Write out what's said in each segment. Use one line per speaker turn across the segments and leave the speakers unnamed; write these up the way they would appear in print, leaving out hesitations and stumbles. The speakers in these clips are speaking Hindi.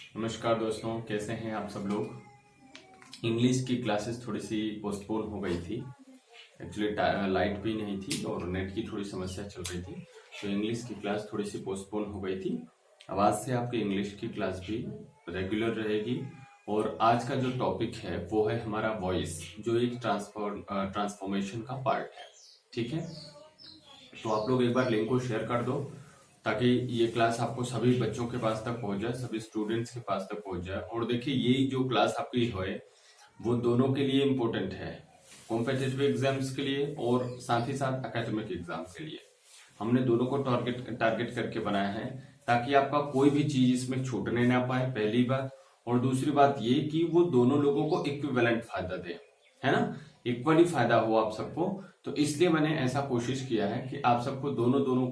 नमस्कार दोस्तों, कैसे हैं आप सब लोग। इंग्लिश की क्लासेस थोड़ी सी पोस्टपोन हो गई थी। एक्चुअली लाइट भी नहीं थी और नेट की थोड़ी समस्या चल रही थी, तो इंग्लिश की क्लास थोड़ी सी पोस्टपोन हो गई थी। अब आज से आपकी इंग्लिश की क्लास भी रेगुलर रहेगी। और आज का जो टॉपिक है वो है हमारा वॉइस, जो एक ट्रांसफॉर्मेशन का पार्ट है। ठीक है, तो आप लोग एक बार लिंक को शेयर कर दो ताकि ये क्लास आपको सभी बच्चों के पास तक पहुंच जाए, सभी स्टूडेंट्स के पास तक पहुंच जाए। और देखिए, ये जो क्लास आपकी है वो दोनों के लिए इम्पोर्टेंट है, कॉम्पिटिटिव एग्जाम्स के लिए और साथ ही साथ एकेडमिक एग्जाम के लिए। हमने दोनों को टारगेट करके बनाया है ताकि आपका कोई भी चीज इसमें छूटने ना पाए, पहली बात। और दूसरी बात ये कि वो दोनों लोगों को इक्विवेलेंट फायदा दे, है ना, इक्वली फायदा हो आप सबको। तो इसलिए मैंने ऐसा कोशिश किया है कि आप सबको दोनों दोनों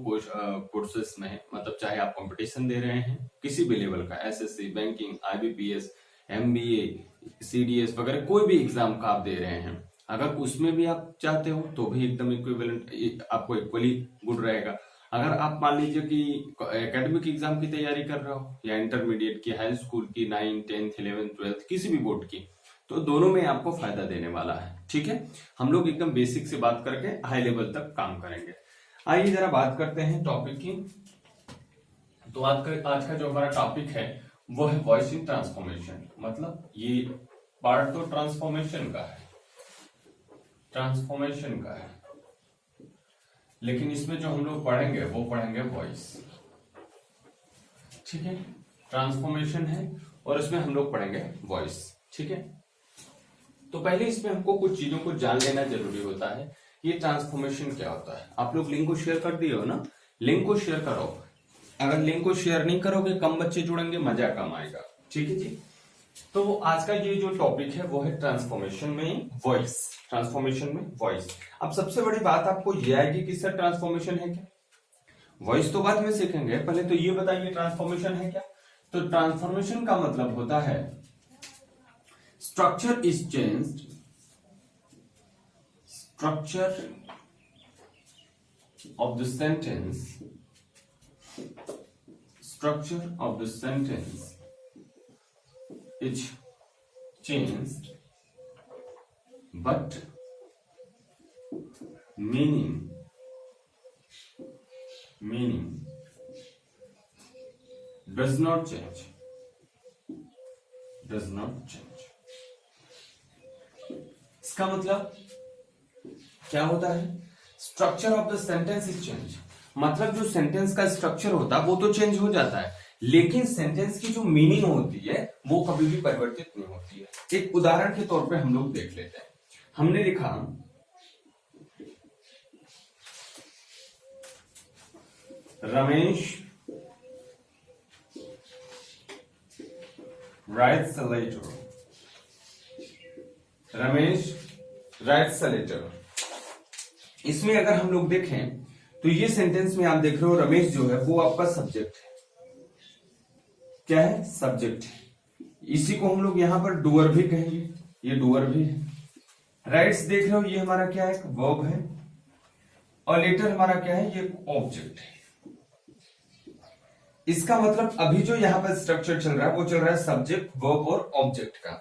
कोर्सेस में, मतलब चाहे आप कंपटीशन दे रहे हैं किसी भी लेवल का, SSC, banking, IBPS, MBA, CDS वगैरह कोई भी एग्जाम का आप दे रहे हैं, अगर उसमें भी आप चाहते हो तो भी एकदम इक्विवेलेंट आपको इक्वली गुड रहेगा। अगर आप मान लीजिए कि एकेडमिक एग्जाम की तैयारी कर रहे हो या इंटरमीडिएट की, हाई स्कूल की, 9, 10, 11, 12 किसी भी बोर्ड की, तो दोनों में आपको फायदा देने वाला है। ठीक है, हम लोग एकदम बेसिक से बात करके हाई लेवल तक काम करेंगे। आइए जरा बात करते हैं टॉपिक की। तो आज का जो हमारा टॉपिक है वो है वॉइस इन ट्रांसफॉर्मेशन। मतलब ये पार्ट तो ट्रांसफॉर्मेशन का है, लेकिन इसमें जो हम लोग पढ़ेंगे वो पढ़ेंगे वॉइस। ठीक है, ट्रांसफॉर्मेशन है और इसमें हम लोग पढ़ेंगे वॉइस। ठीक है, तो पहले इसमें हमको कुछ चीजों को जान लेना जरूरी होता है। ये ट्रांसफॉर्मेशन क्या होता है। आप लोग लिंक को शेयर कर दिए हो ना, लिंक को शेयर करो। अगर लिंक को शेयर नहीं करोगे कम बच्चे जुड़ेंगे, मजा कम आएगा। ठीक है जी, तो आज का ये जो टॉपिक है वो है ट्रांसफॉर्मेशन में वॉइस। अब सबसे बड़ी बात आपको ये आएगी कि सर ट्रांसफॉर्मेशन है क्या। वॉइस तो बाद में सीखेंगे, पहले तो ये बताइए ट्रांसफॉर्मेशन है क्या। तो ट्रांसफॉर्मेशन का मतलब होता है structure is changed, structure of the sentence is changed, but meaning does not change. इसका मतलब क्या होता है, structure of the sentence is change. मतलब जो सेंटेंस का स्ट्रक्चर होता है वो तो चेंज हो जाता है, लेकिन सेंटेंस की जो मीनिंग होती है वो कभी भी परिवर्तित नहीं होती है। एक उदाहरण के तौर पे हम लोग देख लेते हैं। हमने लिखा रमेश writes a letter. इसमें अगर हम लोग देखें तो ये सेंटेंस में आप देख रहे हो रमेश जो है वो आपका सब्जेक्ट है। क्या है, सब्जेक्ट है। इसी को हम लोग यहां पर डूअर भी कहेंगे, ये डूअर भी है। राइट्स देख रहे हो, ये हमारा क्या है, वर्ब है। और लेटर हमारा क्या है, ये ऑब्जेक्ट है। इसका मतलब अभी जो यहां पर स्ट्रक्चर चल रहा है वो चल रहा है सब्जेक्ट, वर्ब और ऑब्जेक्ट का।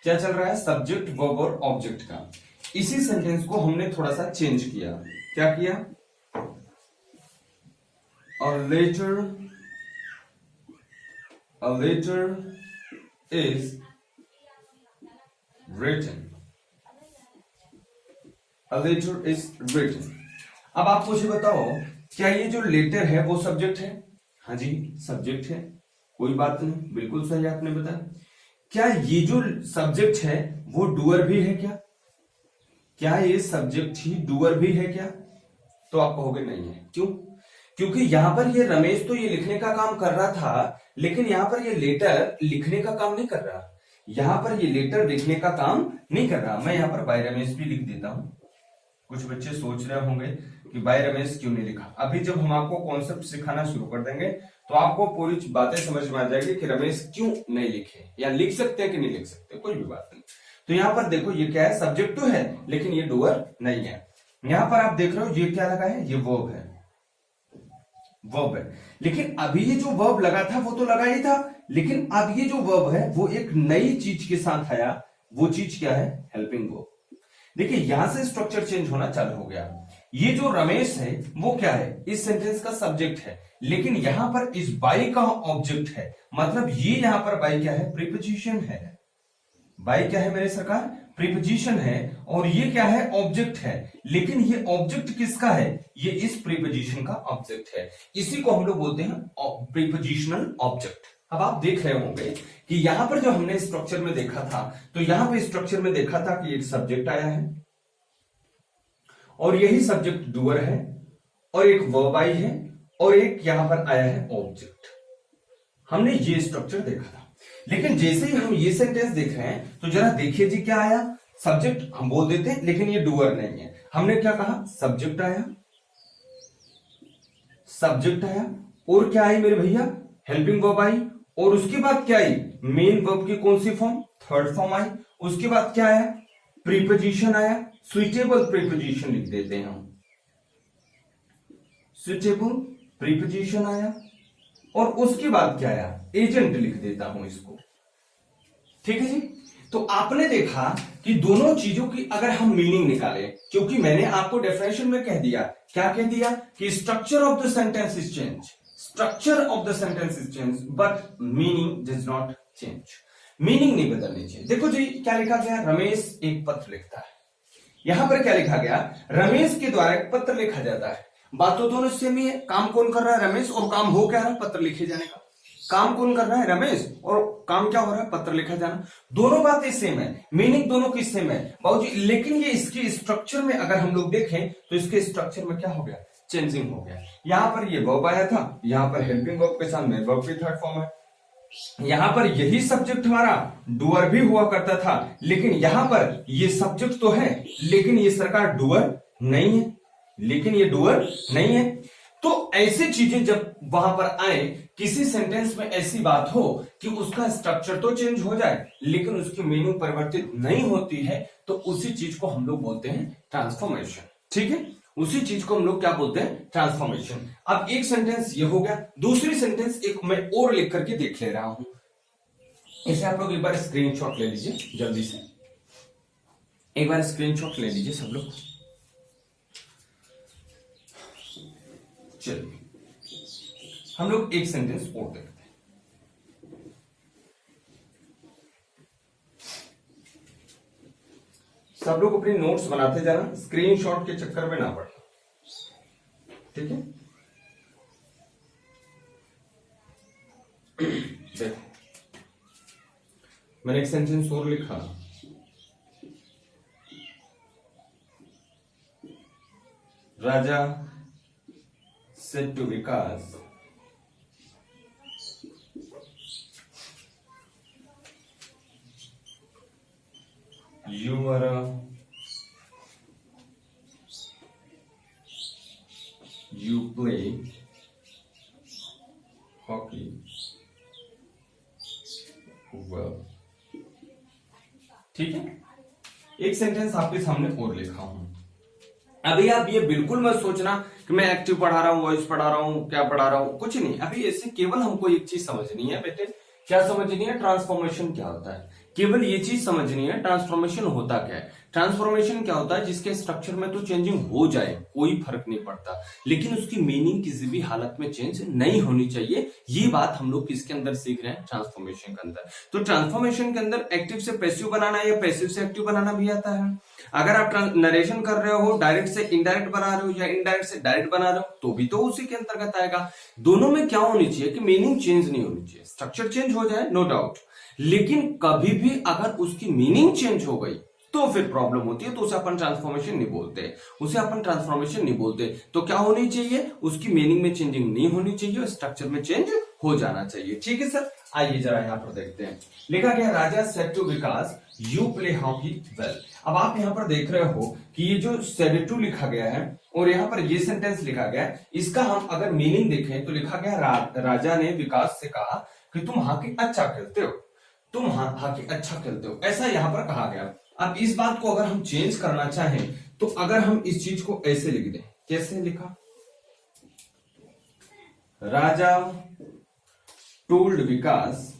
क्या चल रहा है, सब्जेक्ट, वर्ब और ऑब्जेक्ट का। इसी सेंटेंस को हमने थोड़ा सा चेंज किया। क्या किया, a letter is written. अब आप मुझे बताओ, क्या ये जो लेटर है वो सब्जेक्ट है। हाँ जी, सब्जेक्ट है, कोई बात नहीं, बिल्कुल सही आपने बताया। क्या ये जो सब्जेक्ट है वो डूअर भी है क्या ये सब्जेक्ट ही डूअर भी है क्या। तो आप कहोगे नहीं है। क्यों, क्योंकि यहां पर ये रमेश तो ये लिखने का काम कर रहा था, लेकिन यहां पर ये लेटर लिखने का काम नहीं कर रहा। यहां पर ये लेटर लिखने का काम नहीं कर रहा। मैं यहां पर बाय रमेश भी लिख देता हूं। कुछ बच्चे सोच रहे होंगे कि बाय रमेश क्यों नहीं लिखा। अभी जब हम आपको कॉन्सेप्ट सिखाना शुरू कर देंगे तो आपको पूरी बातें समझ में आ जाएगी कि रमेश क्यों नहीं लिखे, या लिख सकते हैं कि नहीं लिख सकते, कोई भी बात नहीं। तो यहां पर देखो, ये क्या है, सब्जेक्ट तो है लेकिन ये डूअर नहीं है। यहां पर आप देख रहे हो ये क्या लगा है, ये वर्ब है।
वर्ब है। लेकिन अभी ये जो वर्ब लगा था वो तो लगा ही था, लेकिन अब ये जो वर्ब है वो एक नई चीज के साथ आया। वो चीज क्या है? Helping verb. देखिए यहां से स्ट्रक्चर चेंज होना चालू हो गया। ये जो रमेश है वो क्या है? इस सेंटेंस का सब्जेक्ट है, लेकिन यहां पर इस बाई का ऑब्जेक्ट है। मतलब ये यहां पर बाई क्या है? प्रीपोजिशन है। बाई क्या है मेरे सरकार? प्रीपोजिशन है। और ये क्या है? ऑब्जेक्ट है। लेकिन ये ऑब्जेक्ट किसका है? ये इस प्रीपोजिशन का ऑब्जेक्ट है। इसी को हम लोग बोलते हैं प्रीपोजिशनल ऑब्जेक्ट। अब आप देख रहे होंगे कि यहां पर जो हमने स्ट्रक्चर में देखा था, तो यहां पे स्ट्रक्चर में देखा था कि एक सब्जेक्ट आया है और यही सब्जेक्ट डूअर है, और एक वर्ब आई है, और एक यहां पर आया है ऑब्जेक्ट। हमने ये स्ट्रक्चर देखा था। लेकिन जैसे ही हम ये सेंटेंस देख रहे हैं तो जरा देखिए जी क्या आया। सब्जेक्ट हम बोल देते हैं, लेकिन ये डूअर नहीं है। हमने क्या कहा? सब्जेक्ट आया, सब्जेक्ट आया, और क्या आई मेरे भैया? हेल्पिंग वर्ब आई, और उसके बाद क्या आई? मेन वर्ब की कौन सी फॉर्म? Third form I. उसके बाद क्या आया? प्रीपोजिशन आया। सुइटेबल प्रीपोजिशन लिख देते हैं हम, सुइटेबल प्रीपोजिशन आया। और उसके बाद क्या आया? एजेंट लिख देता हूं इसको। ठीक है जी। तो आपने देखा कि दोनों चीजों की अगर हम मीनिंग निकाले, क्योंकि मैंने आपको डेफिनेशन में कह दिया, क्या कह दिया? कि structure of the sentence is change, structure of the sentence is change but meaning does not change. Meaning नहीं बदलनी चाहिए। देखो जी क्या लिखा गया? रमेश एक पत्र लिखता है। यहां पर क्या लिखा गया? रमेश के द्वारा एक पत्र लिखा जाता है। बात तो दोनों सेम ही है। काम कौन कर रहा है? रमेश। और काम हो क्या रहा है? पत्र लिखे जाने का। काम कौन कर रहा है? रमेश। और काम क्या हो रहा है? पत्र लिखा जाना। दोनों बातें सेम है, मीनिंग दोनों की सेम है बाबूजी। लेकिन ये इसके स्ट्रक्चर में अगर हम लोग देखें तो इसके स्ट्रक्चर में क्या हो गया? चेंजिंग हो गया। यहां पर ये वर्ब आया था, यहां पर हेल्पिंग वर्ब के साथ में वर्ब की थर्ड फॉर्म है। यहां पर यही सब्जेक्ट हमारा डूअर भी हुआ करता था, लेकिन यहां पर ये सब्जेक्ट तो है, लेकिन ये सरकार डूअर नहीं है, लेकिन ये डूअर नहीं है। तो ऐसी चीजें जब वहां पर आए, किसी सेंटेंस में ऐसी बात हो कि उसका स्ट्रक्चर तो चेंज हो जाए लेकिन उसकी मीनिंग परिवर्तित नहीं होती है, तो उसी चीज को हम लोग बोलते हैं ट्रांसफॉर्मेशन। ठीक है, उसी चीज को हम लोग क्या बोलते हैं? ट्रांसफॉर्मेशन। अब एक सेंटेंस ये हो गया। दूसरी सेंटेंस एक मैं और लिख करके देख ले रहा हूं। इसे आप लोग एक बार स्क्रीनशॉट ले लीजिए जल्दी से, एक बार स्क्रीनशॉट ले लीजिए सब लोग। चलिए हम लोग एक सेंटेंस और देखते हैं। सब लोग अपने नोट्स बनाते जाना, स्क्रीनशॉट के चक्कर में ना पड़ना। ठीक है, देखो मैंने एक सेंटेंस और लिखा। राजा said to Vikas, you are you play hockey well। ठीक है, एक सेंटेंस आपके सामने और लिखा हूं। अभी आप ये बिल्कुल मत सोचना कि मैं एक्टिव पढ़ा रहा हूं, वॉइस पढ़ा रहा हूं, क्या पढ़ा रहा हूं, कुछ नहीं। अभी ऐसे केवल हमको एक चीज समझनी है बेटे। क्या समझनी है? ट्रांसफॉर्मेशन क्या होता है। केवल ये चीज समझनी है, ट्रांसफॉर्मेशन होता क्या है। ट्रांसफॉर्मेशन क्या होता है? जिसके स्ट्रक्चर में तो चेंजिंग हो जाए कोई फर्क नहीं पड़ता, लेकिन उसकी मीनिंग किसी भी हालत में चेंज नहीं होनी चाहिए। ये बात हम लोग किसके अंदर सीख रहे हैं? ट्रांसफॉर्मेशन के अंदर। तो ट्रांसफॉर्मेशन के अंदर एक्टिव से पैसिव बनाना या पैसिव से एक्टिव बनाना भी आता है। अगर आप नरेशन कर रहे हो, डायरेक्ट से इनडायरेक्ट बना रहे हो या इनडायरेक्ट से डायरेक्ट बना रहे हो, तो भी तो उसी के अंतर्गत आएगा। दोनों में क्या होनी चाहिए कि मीनिंग चेंज नहीं होनी चाहिए। स्ट्रक्चर चेंज हो जाए नो डाउट, लेकिन कभी भी अगर उसकी मीनिंग चेंज हो गई तो फिर प्रॉब्लम होती है। तो उसे अपन ट्रांसफॉर्मेशन नहीं बोलते, उसे अपन ट्रांसफॉर्मेशन नहीं बोलते। तो क्या होनी चाहिए? उसकी मीनिंग में चेंजिंग नहीं होनी चाहिए, स्ट्रक्चर में चेंज हो जाना चाहिए। ठीक है सर, आइए जरा यहाँ पर देखते हैं। लिखा गया Raja said to Vikas you play hockey well. अब आप यहाँ पर देख रहे हो कि ये जो सेड टू लिखा गया है और यहाँ पर ये सेंटेंस लिखा गया है, इसका हम अगर मीनिंग देखें तो लिखा गया राजा ने विकास से कहा कि तुम हॉकी अच्छा खेलते हो, तुम हॉकी अच्छा खेलते हो, ऐसा यहाँ पर कहा गया। अब इस बात को अगर हम चेंज करना चाहें तो अगर हम इस चीज को ऐसे लिख दें, कैसे लिखा? राजा told Vikas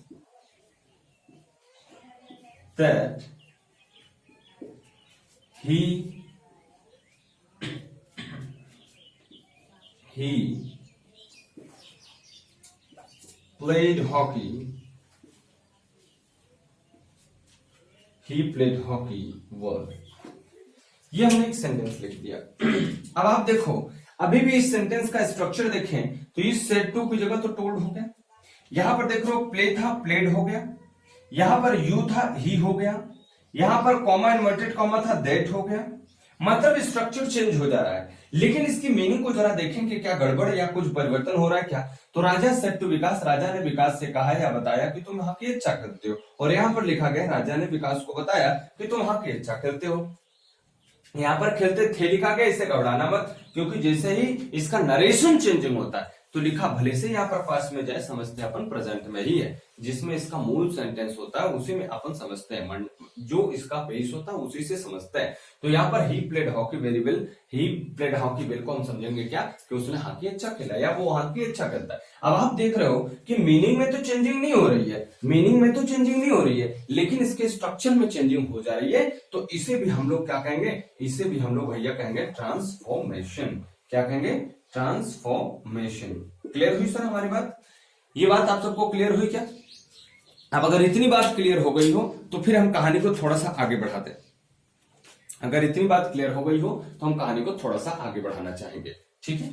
that he played hockey. He played hockey well. ये हमने एक सेंटेंस लिख दिया। अब आप देखो, अभी भी इस सेंटेंस का स्ट्रक्चर देखें तो इस सेड टू की जगह तो टोल्ड हो गया, यहां पर देख रहे हो प्ले था, प्लेड हो गया, यहां पर यू था, ही हो गया, यहां पर कॉमा इन्वर्टेड कॉमा था, दैट हो गया। मतलब स्ट्रक्चर चेंज हो जा रहा है, लेकिन इसकी मीनिंग को जरा देखें कि क्या गड़बड़ या कुछ परिवर्तन हो रहा है क्या। तो राजा सेड टू विकास, राजा ने विकास से कहा या बताया कि तुम हॉकी अच्छा खेलते हो, और यहां पर लिखा गया राजा ने विकास को बताया कि तुम हॉकी अच्छा खेलते हो। यहां पर खेलते थे लिखा गया, इसे घबराना मत, क्योंकि जैसे ही इसका नरेशन चेंजिंग होता है तो लिखा भले से यहाँ पर पास में जाए, समझते अपन प्रेजेंट में ही है, जिसमें इसका मूल सेंटेंस होता है उसी में अपन समझते हैं, जो इसका बेस होता है उसी से समझते हैं। तो यहाँ पर he played hockey very well, he played hockey well को हम समझेंगे क्या कि उसने हॉकी अच्छा खेला या वो हॉकी अच्छा खेलता है। अब आप देख रहे हो कि मीनिंग में तो चेंजिंग नहीं हो रही है, मीनिंग में तो चेंजिंग नहीं हो रही है, लेकिन इसके स्ट्रक्चर में चेंजिंग हो जा रही है। तो इसे भी हम लोग क्या कहेंगे, इसे भी हम लोग भैया कहेंगे ट्रांसफॉर्मेशन। क्या कहेंगे, ट्रांसफॉर्मेशन। क्लियर हुई सर हमारी बात? ये बात आप सबको क्लियर हुई क्या? अब अगर इतनी बात क्लियर हो गई हो तो फिर हम कहानी को थोड़ा सा आगे बढ़ाते हैं। अगर इतनी बात क्लियर हो गई हो तो हम कहानी को थोड़ा सा आगे बढ़ाना चाहेंगे, ठीक है?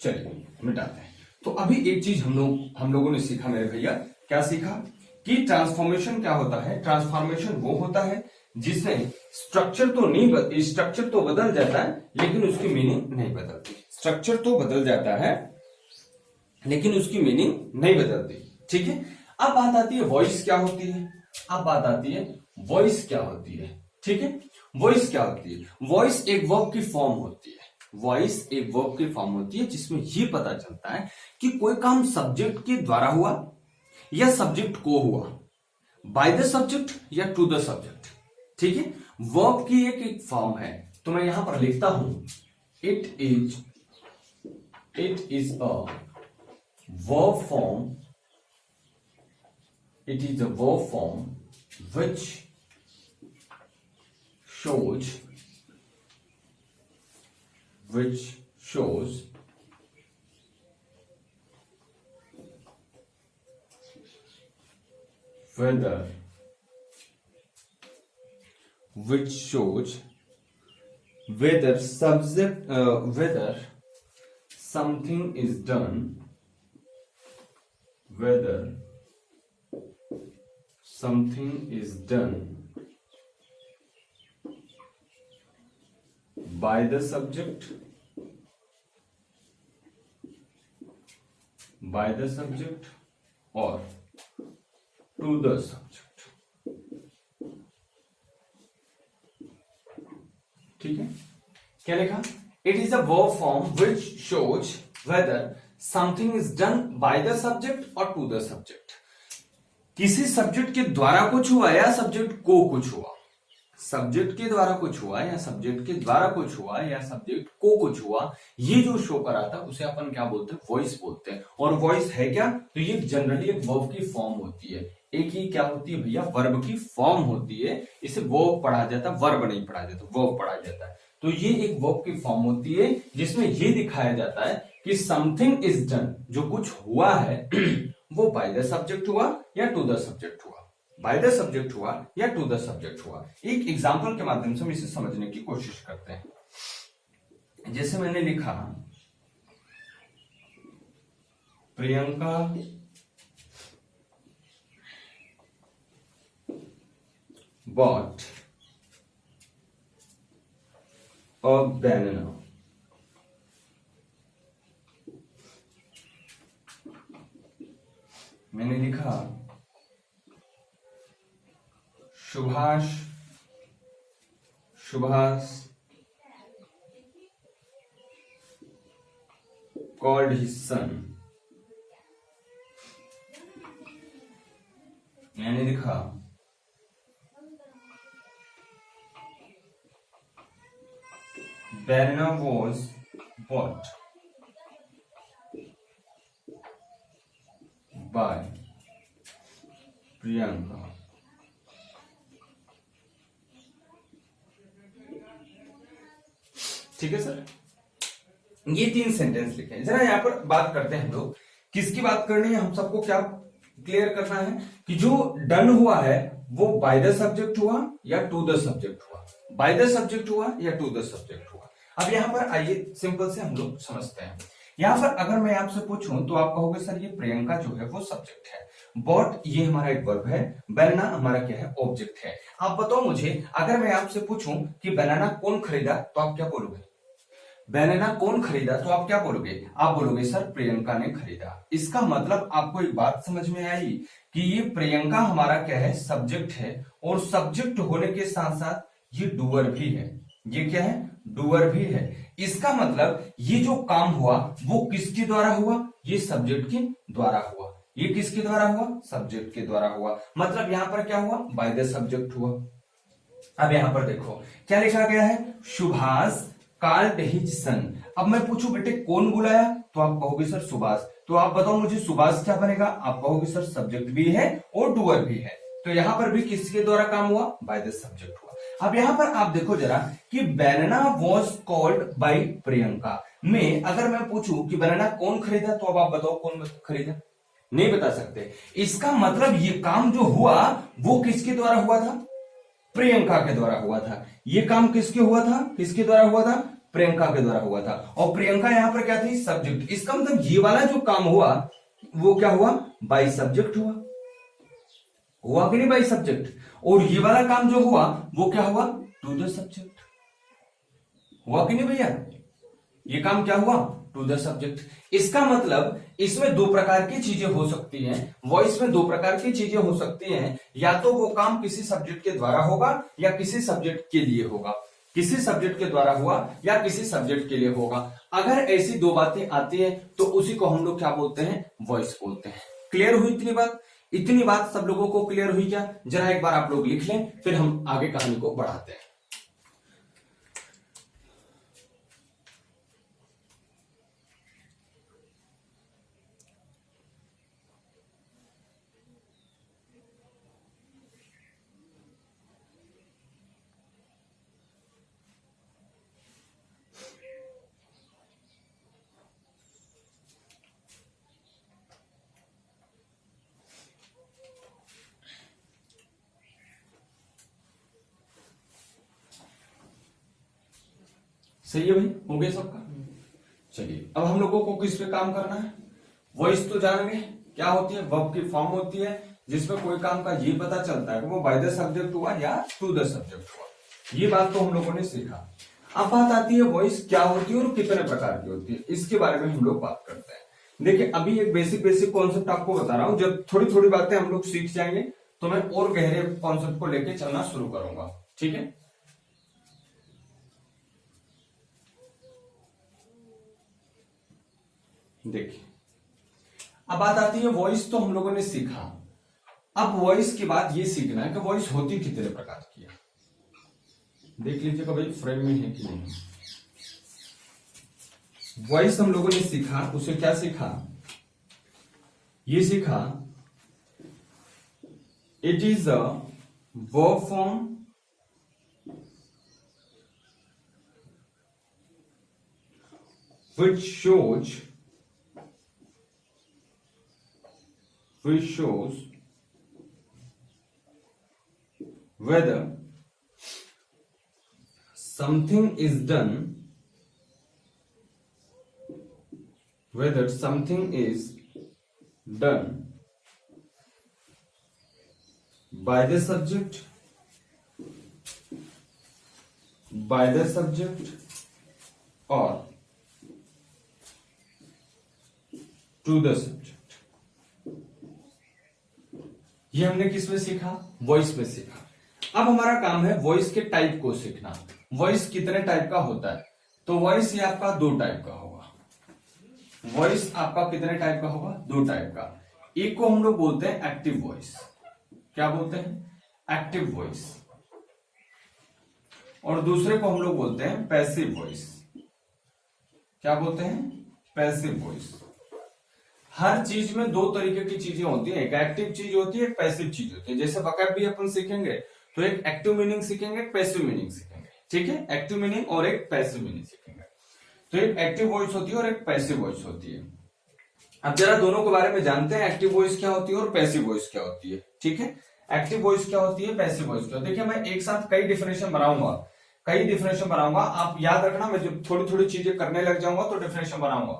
चलिए मिटाते हैं। तो अभी एक चीज हम लोगों ने सीखा मेरे भैया, क्या सीखा कि ट्रांसफॉर्मेशन क्या होता है। ट्रांसफॉर्मेशन वो होता है जिसमें स्ट्रक्चर तो बदल जाता है लेकिन उसकी मीनिंग नहीं बदलती। स्ट्रक्चर तो बदल जाता है लेकिन उसकी मीनिंग नहीं बदलती, ठीक है? अब बात आती है वॉइस क्या होती है। अब बात आती है वॉइस क्या होती है, ठीक है? वॉइस क्या होती है? वॉइस एक वर्ब की फॉर्म होती है। वॉइस एक वर्ब की फॉर्म होती है जिसमें ये पता चलता है कि कोई काम सब्जेक्ट के द्वारा हुआ या सब्जेक्ट को हुआ, बाय द सब्जेक्ट या टू द सब्जेक्ट, ठीक है? वर्ब की एक फॉर्म है। तो मैं यहां पर लिखता हूं it is a verb form, it is a verb form which shows whether whether something is done, whether something is done by the subject or to the subject, ठीक है? क्या लिखा? It is a verb form which shows whether something is done by the subject और टू द सब्जेक्ट। किसी सब्जेक्ट के द्वारा कुछ हुआ या सब्जेक्ट को कुछ हुआ, सब्जेक्ट के द्वारा कुछ हुआ या सब्जेक्ट के द्वारा कुछ हुआ या सब्जेक्ट को कुछ हुआ, ये जो शो कराता है उसे अपन क्या बोलते हैं? वॉइस बोलते हैं। और वॉइस है क्या? तो ये जनरली एक वर्ब की फॉर्म होती है। एक ही क्या होती है भैया? वर्ब की फॉर्म होती है। इसे वर्ब पढ़ा जाता है, वर्ब नहीं पढ़ा जाता, वर्ब पढ़ा जाता है। तो ये एक वर्ब की फॉर्म होती है जिसमें ये दिखाया जाता है कि समथिंग इज डन, जो कुछ हुआ है वो बाय द सब्जेक्ट हुआ या टू द सब्जेक्ट हुआ, बाय द सब्जेक्ट हुआ या टू द सब्जेक्ट हुआ। एक एग्जांपल के माध्यम से हम इसे समझने की कोशिश करते हैं। जैसे मैंने लिखा प्रियंका bought a banana. मैंने लिखा सुभाष called his son. मैंने लिखा banana was bought by Priyanka. ठीक है सर, ये 3 सेंटेंस लिखे हैं। जरा यहां पर बात करते हैं हम लोग, किसकी बात करनी है, हम सबको क्या क्लियर करना है कि जो डन हुआ है वो बाय द सब्जेक्ट हुआ या टू द सब्जेक्ट हुआ, बाय द सब्जेक्ट हुआ या टू द सब्जेक्ट हुआ। अब यहां पर आइए सिंपल से हम लोग समझते हैं। यहां पर अगर मैं आपसे पूछूं तो आप कहोगे सर ये प्रियंका जो है वो सब्जेक्ट है, बॉट ये हमारा एक वर्ब है, बनाना हमारा क्या है, ऑब्जेक्ट है। आप बताओ मुझे, अगर मैं आपसे पूछूं कि बनाना कौन खरीदा तो आप क्या बोलोगे, बनाना कौन खरीदा तो आप क्या बोलोगे, आप बोलोगे सर प्रियंका ने खरीदा। इसका मतलब आपको एक बात समझ में आई कि ये प्रियंका हमारा क्या है, सब्जेक्ट है, और सब्जेक्ट होने के साथ साथ ये डूअर भी है। ये क्या है, डूअर भी है। इसका मतलब ये जो काम हुआ वो किसके द्वारा हुआ, ये सब्जेक्ट के द्वारा हुआ। ये किसके द्वारा हुआ, सब्जेक्ट के द्वारा हुआ। मतलब यहां पर क्या हुआ, बाय द सब्जेक्ट हुआ। अब यहां पर देखो क्या लिखा गया है, सुभाष कॉल्ड हिज सन। अब मैं पूछूं बेटे कौन बुलाया तो आप कहोगे सर सुभाष। तो आप बताओ मुझे सुभाष क्या बनेगा, आप कहोगे सर सब्जेक्ट भी है और डूअर भी है। तो यहां पर भी किसके द्वारा काम हुआ, बाय द सब्जेक्ट हुआ। अब यहां पर आप देखो जरा कि बनाना वॉज कॉल्ड बाय प्रियंका में अगर मैं पूछूं कि बनाना कौन खरीदा तो अब आप बताओ कौन खरीदा, नहीं बता सकते। इसका मतलब ये काम जो हुआ वो किसके द्वारा हुआ था, प्रियंका के द्वारा हुआ था। ये काम किसके हुआ था, किसके द्वारा हुआ था, प्रियंका के द्वारा हुआ था। और प्रियंका यहां पर क्या थी, सब्जेक्ट। इसका मतलब ये वाला जो काम हुआ वो क्या हुआ, बाय सब्जेक्ट हुआ। हुआ कि नहीं बाय सब्जेक्ट। और ये वाला काम जो हुआ वो क्या हुआ, टू द सब्जेक्ट। हुआ कि नहीं भैया, ये काम क्या हुआ, टू द सब्जेक्ट। इसका मतलब इसमें दो प्रकार की चीजें हो सकती हैं, वॉइस में दो प्रकार की चीजें हो सकती हैं। या तो वो काम किसी सब्जेक्ट के द्वारा होगा या किसी सब्जेक्ट के लिए होगा, किसी सब्जेक्ट के द्वारा हुआ या किसी सब्जेक्ट के लिए होगा। अगर ऐसी दो बातें आती हैं तो उसी को हम लोग क्या बोलते हैं, वॉइस बोलते हैं। क्लियर हुई इतनी बात, इतनी बात सब लोगों को क्लियर हुई क्या, जरा एक बार आप लोग लिख लें फिर हम आगे कहानी को बढ़ाते हैं। सही है भाई, हो गया सबका। चलिए अब हम लोगों को किस पे काम करना है, वॉइस तो जान गए क्या होती है, वर्ब की फॉर्म होती है जिसमें कोई काम का ये पता चलता है कि वो बाय द सब्जेक्ट हुआ या टू द सब्जेक्ट हुआ। ये बात तो हम लोगों ने सीखा। अब बात आती है वॉइस क्या होती है और कितने प्रकार की होती है, इसके बारे में हम लोग बात करते हैं। देखिए अभी एक बेसिक कॉन्सेप्ट आपको बता रहा हूं, जब थोड़ी थोड़ी बातें हम लोग सीख जाएंगे तो मैं और गहरे कॉन्सेप्ट को लेकर चलना शुरू करूंगा, ठीक है। देखिए अब बात आती है वॉइस तो हम लोगों ने सीखा। अब वॉइस के बाद ये सीखना है कि वॉइस होती कितने प्रकार की है। देख लीजिएगा भाई फ्रेम में है कि नहीं। वॉइस हम लोगों ने सीखा, उसे क्या सीखा, ये सीखा it is a verb form which shows whether something is done, whether something is done by the subject, or to the subject। ये हमने किस में सीखा, वॉइस में सीखा। अब हमारा काम है वॉइस के टाइप को सीखना। वॉइस कितने टाइप का होता है, तो वॉइस ये आपका दो टाइप का होगा। वॉइस आपका कितने टाइप का होगा, दो टाइप का। एक को हम लोग बोलते हैं एक्टिव वॉइस, क्या बोलते हैं, एक्टिव वॉइस। और दूसरे को हम लोग बोलते हैं पैसिव वॉइस, क्या बोलते हैं, पैसिव वॉइस। हर चीज में दो तरीके की चीजें होती हैं, एक एक्टिव चीज होती है, एक पैसिव चीज होती है। जैसे वोकैब भी अपन सीखेंगे तो एक एक्टिव मीनिंग सीखेंगे, एक पैसिव मीनिंग सीखेंगे, ठीक है, एक्टिव मीनिंग और एक पैसिव मीनिंग सीखेंगे। तो एक एक्टिव वॉइस होती है और एक पैसिव वॉइस होती है। अब जरा दोनों के बारे में जानते हैं, एक्टिव वॉइस क्या होती है और पैसिव वॉइस क्या होती है, ठीक है। एक्टिव वॉइस क्या होती है, पैसिव वॉइस क्या होती है। देखिए मैं एक साथ कई डिफिनेशन बनाऊंगा, आप याद रखना, मैं जब थोड़ी थोड़ी चीजें करने लग जाऊंगा तो डिफिनेशन बनाऊंगा।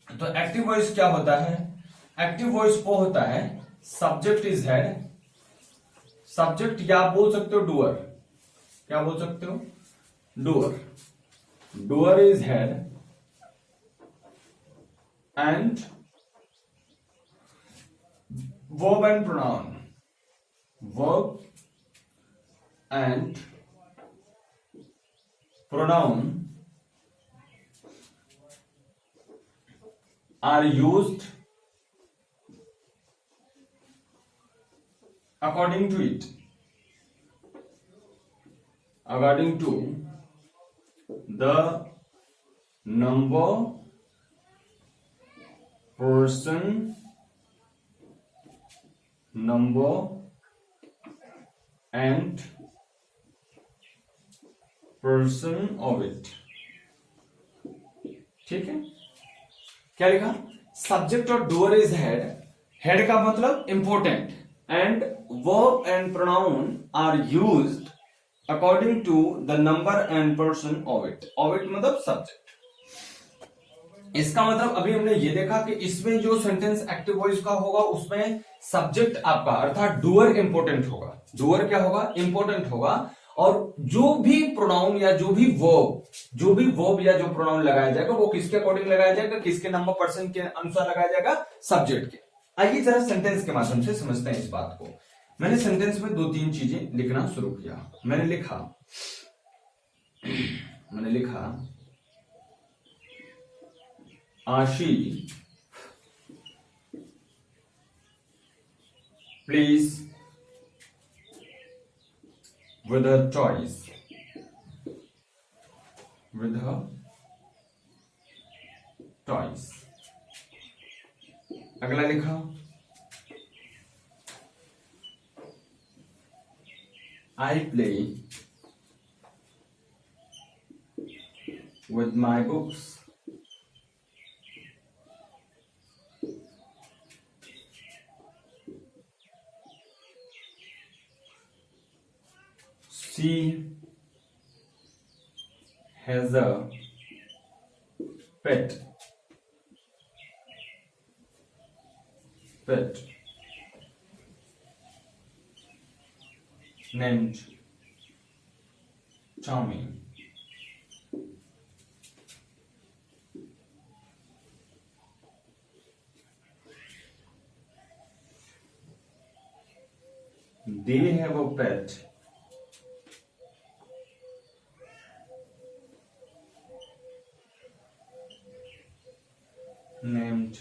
तो एक्टिव वॉइस क्या होता है, एक्टिव वॉइस वो होता है सब्जेक्ट इज हेड, सब्जेक्ट या आप बोल सकते हो डूअर, क्या बोल सकते हो, doer, doer is head and verb and pronoun, verb and pronoun are used according to it, according to the number, person, number and person of it, ठीक है। क्या लिखा, सब्जेक्ट और डूअर इज हेड, हेड का मतलब important, and verb and pronoun are used according to the number and person of it, of it मतलब सब्जेक्ट। इसका मतलब अभी हमने ये देखा कि इसमें जो सेंटेंस एक्टिव वॉइस का होगा उसमें सब्जेक्ट आपका अर्थात डूअर इंपॉर्टेंट होगा, डूअर क्या होगा, इंपॉर्टेंट होगा, और जो भी प्रोनाउन या जो भी वर्ब या जो प्रोनाउन लगाया जाएगा वो किसके अकॉर्डिंग लगाया जाएगा, किसके नंबर पर्सन के अनुसार लगाया जाएगा, सब्जेक्ट के। आइए जरा सेंटेंस के माध्यम से समझते हैं इस बात को। मैंने सेंटेंस में दो तीन चीजें लिखना शुरू किया। मैंने लिखा आशी please with her toys, with her toys। अगला लिखा I play with my books, she has a pet named Tommy। They have a pet named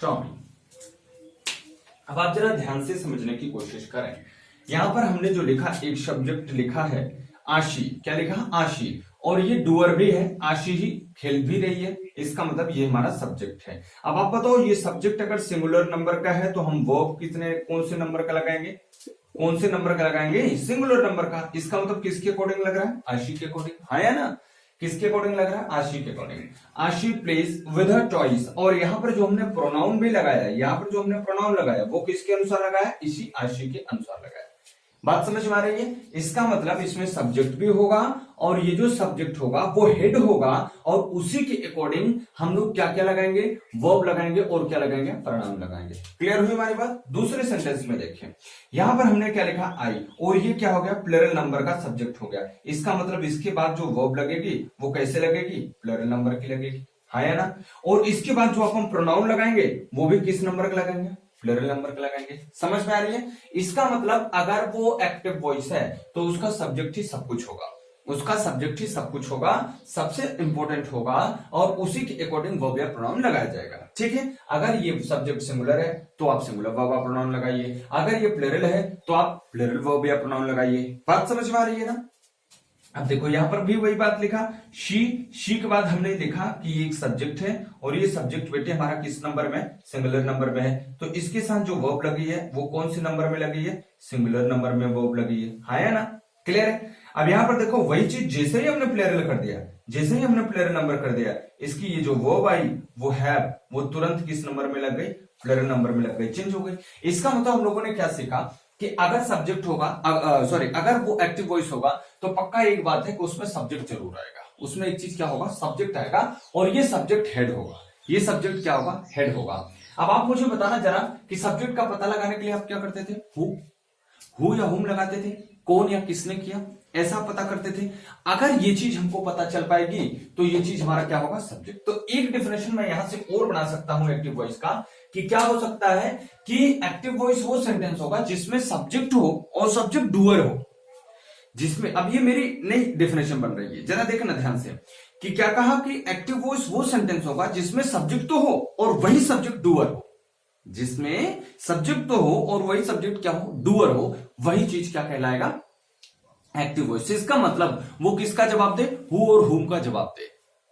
Tommy। अब आप जरा ध्यान से समझने की कोशिश करें। यहां पर हमने जो लिखा, एक सब्जेक्ट लिखा है आशी, क्या लिखा, आशी, और ये डूअर भी है, आशी ही खेल भी रही है, इसका मतलब ये हमारा सब्जेक्ट है। अब आप बताओ ये सब्जेक्ट अगर सिंगुलर नंबर का है तो हम वर्ब कौन से नंबर का लगाएंगे, सिंगुलर नंबर का। इसका मतलब किसके अकॉर्डिंग लग रहा है, आशी के अकॉर्डिंग, हाँ या ना, किसके अकॉर्डिंग लग रहा है, आशी के अकॉर्डिंग। आशी प्लेज विद हर टॉयज, और यहाँ पर जो हमने प्रोनाउन भी लगाया, वो किसके अनुसार लगाया, इसी आशी के अनुसार लगाया। बात समझ में आ रही है। इसका मतलब इसमें सब्जेक्ट भी होगा और ये जो सब्जेक्ट होगा वो हेड होगा, और उसी के अकॉर्डिंग हम लोग क्या क्या लगाएंगे, वर्ब लगाएंगे और क्या लगाएंगे, प्रोनाउन लगाएंगे। क्लियर हुई हमारी बात। दूसरे सेंटेंस में देखें, यहां पर हमने क्या लिखा, आई, और ये क्या हो गया, प्लूरल नंबर का सब्जेक्ट हो गया। इसका मतलब इसके बाद जो वर्ब लगेगी वो कैसे लगेगी, प्लूरल नंबर की लगेगी, हाँ या ना। और इसके बाद जो अपन प्रोनाउन लगाएंगे वो भी किस नंबर का लगाएंगे, प्लूरल नंबर का लगाएंगे। समझ में आ रही है। इसका मतलब अगर वो एक्टिव वॉइस है तो उसका सब्जेक्ट ही सब कुछ होगा, सबसे इंपॉर्टेंट होगा, और उसी के अकॉर्डिंग वर्ब या प्रोनाउन लगाया जाएगा। ठीक है। अगर ये सब्जेक्ट सिंगुलर है तो आप सिंगुलर वर्ब या प्रोनाउन लगाइए, अगर ये प्लूरल है तो आप प्लूरल वर्ब या प्रोनाउन लगाइए। बात समझ में आ रही है ना। अब देखो यहां पर भी वही बात लिखा, शी के बाद हमने देखा कि ये एक सब्जेक्ट है और ये सब्जेक्ट बेटे हमारा किस नंबर में, सिंगुलर नंबर में है, तो इसके साथ जो वर्ब लगी है वो कौन से नंबर में लगी है, सिंगुलर नंबर में वर्ब लगी है, हाँ या ना, क्लियर है। अब यहां पर देखो वही चीज जैसे ही हमने प्लूरल कर दिया, जैसे ही हमने प्लूरल नंबर कर दिया, इसकी ये जो वर्ब आई वो हैव, वो तुरंत किस नंबर में लग गई, प्लूरल नंबर में लग गई, चेंज हो गई। इसका मतलब हम लोगों ने क्या सीखा कि अगर सब्जेक्ट होगा, सॉरी अगर वो एक्टिव वॉइस होगा तो पक्का एक बात है कि उसमें सब्जेक्ट जरूर आएगा, उसमें एक चीज क्या होगा, सब्जेक्ट आएगा, और ये सब्जेक्ट हेड होगा, ये सब्जेक्ट क्या होगा, हेड होगा। अब आप मुझे बताना जरा कि सब्जेक्ट का पता लगाने के लिए आप क्या करते थे, हु या हुम लगाते थे, कौन या किसने किया, ऐसा पता करते थे। अगर ये चीज हमको पता चल पाएगी तो ये चीज हमारा क्या होगा, सब्जेक्ट। तो एक डेफिनेशन मैं यहां से और बना सकता हूं एक्टिव वॉइस का, कि क्या हो सकता है कि एक्टिव वॉइस वो सेंटेंस होगा जिसमें सब्जेक्ट हो और सब्जेक्ट डूअर हो, जिसमें, अब ये मेरी नई डेफिनेशन बन रही है, जरा देखना ध्यान से, कि क्या कहा कि एक्टिव वॉइस वो सेंटेंस होगा जिसमें सब्जेक्ट तो हो और वही सब्जेक्ट डूअर हो, जिसमें सब्जेक्ट तो हो और वही सब्जेक्ट क्या हो, डूअर हो, वही चीज क्या कहलाएगा, एक्टिव वॉइस। इसका मतलब वो किसका जवाब दे, हु और हुम का जवाब दे,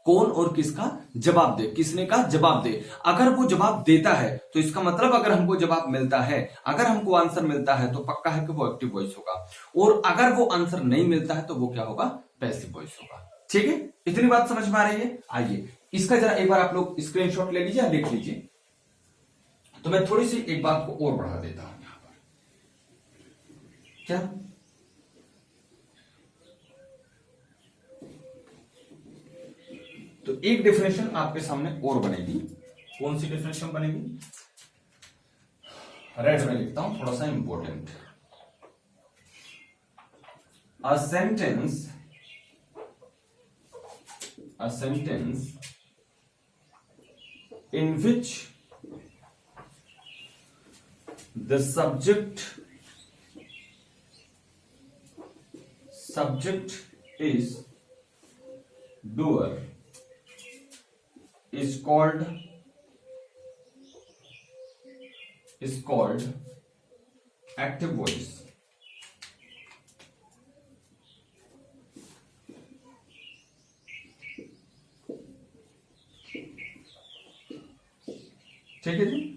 कौन और किसका जवाब दे, किसने का जवाब दे। अगर वो जवाब देता है तो इसका मतलब अगर हमको जवाब मिलता है, अगर हमको आंसर मिलता है तो पक्का है कि वो एक्टिव वॉइस होगा, और अगर वो आंसर नहीं मिलता है तो वो क्या होगा, पैसिव वॉइस होगा। ठीक है, इतनी बात समझ में आ रही है। आइए इसका जरा एक बार आप लोग स्क्रीनशॉट ले लीजिए, लिख लीजिए, तो मैं थोड़ी सी एक बात को और बढ़ा देता हूं यहां पर, क्या, तो एक डेफिनेशन आपके सामने और बनेगी, कौन सी डेफिनेशन बनेगी, रेड में लिखता हूं, थोड़ा सा important, a sentence in which the subject is doer is called active voice। ठीक है जी,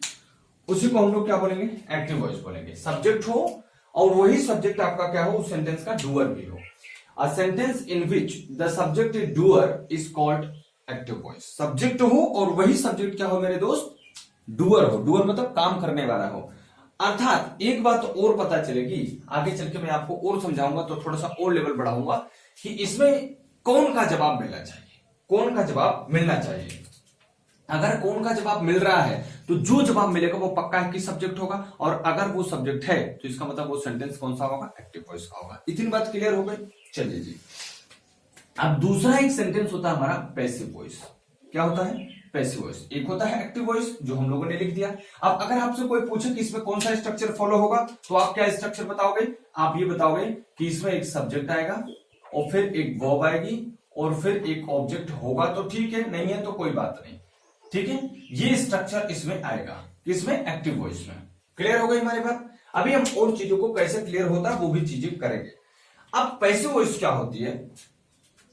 उसी को हम लोग क्या बोलेंगे, एक्टिव वॉइस बोलेंगे। सब्जेक्ट हो और वही सब्जेक्ट आपका क्या हो, उस सेंटेंस का डूअर भी हो। A sentence in which the subject is doer is called active voice. Subject हो और वही सब्जेक्ट क्या हो मेरे दोस्त, डूअर हो, डूअर मतलब काम करने वाला हो। अर्थात एक बात और पता चलेगी, आगे चल के मैं आपको और समझाऊंगा तो थोड़ा सा और लेवल बढ़ाऊंगा, कि इसमें कौन का जवाब मिलना चाहिए, कौन का जवाब मिलना चाहिए। अगर कौन का जवाब मिल रहा है तो जो जवाब मिलेगा वो पक्का है कि सब्जेक्ट होगा, और अगर वो सब्जेक्ट है तो इसका मतलब वो सेंटेंस कौन सा होगा, एक्टिव वॉइस का होगा। इतनी बात क्लियर हो गई। चलिए जी, अब दूसरा एक सेंटेंस होता है हमारा पैसिव वॉइस। क्या होता है, पैसिव वॉइस। एक होता है एक्टिव वॉइस जो हम लोगों ने लिख दिया। अब अगर आपसे कोई पूछे कि इसमें कौन सा स्ट्रक्चर फॉलो होगा, तो आप क्या स्ट्रक्चर बताओगे, आप ये बताओगे कि इसमें एक सब्जेक्ट आएगा और फिर एक वर्ब आएगी और फिर एक ऑब्जेक्ट होगा तो ठीक है, नहीं है तो कोई बात नहीं, ठीक है। ये स्ट्रक्चर इसमें आएगा, किसमें, एक्टिव वॉइस में। क्लियर हो गई हमारी बात। अभी हम और चीजों को कैसे क्लियर होता है वो भी चीजें करेंगे। अब पैसिव वॉइस क्या होती है,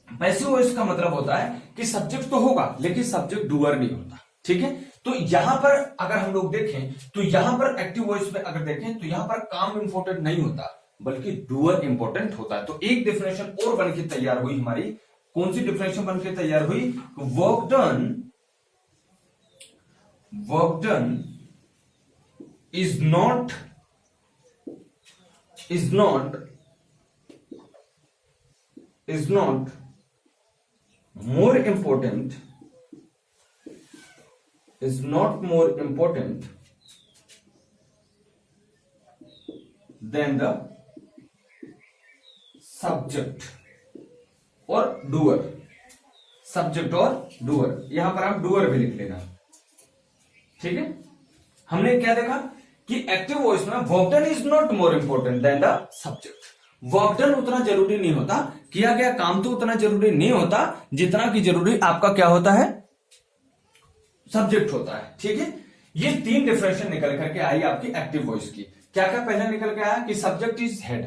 पैसिव वॉइस का मतलब होता है कि सब्जेक्ट तो होगा लेकिन सब्जेक्ट डूअर नहीं होता, ठीक है। तो यहां पर अगर हम लोग देखें तो यहां पर एक्टिव वॉइस में अगर देखें तो यहां पर काम इंपॉर्टेंट नहीं होता बल्कि डूअर इंपॉर्टेंट होता है। तो एक डेफिनेशन और बनके तैयार हुई हमारी, कौन सी डेफिनेशन बनके तैयार हुई, work done is not more important than the subject और doer। सब्जेक्ट और डूअर, यहां पर आप डूअर भी लिख लेना, ठीक है। हमने क्या देखा कि एक्टिव वॉइस में work done is not more important than the subject. Work done उतना जरूरी नहीं होता, किया गया काम तो उतना जरूरी नहीं होता जितना कि जरूरी आपका क्या होता है, सब्जेक्ट होता है, ठीक है। ये तीन डेफिनेशन निकल करके आई आपकी एक्टिव वॉइस की। क्या क्या पहले निकल के आया कि subject is head,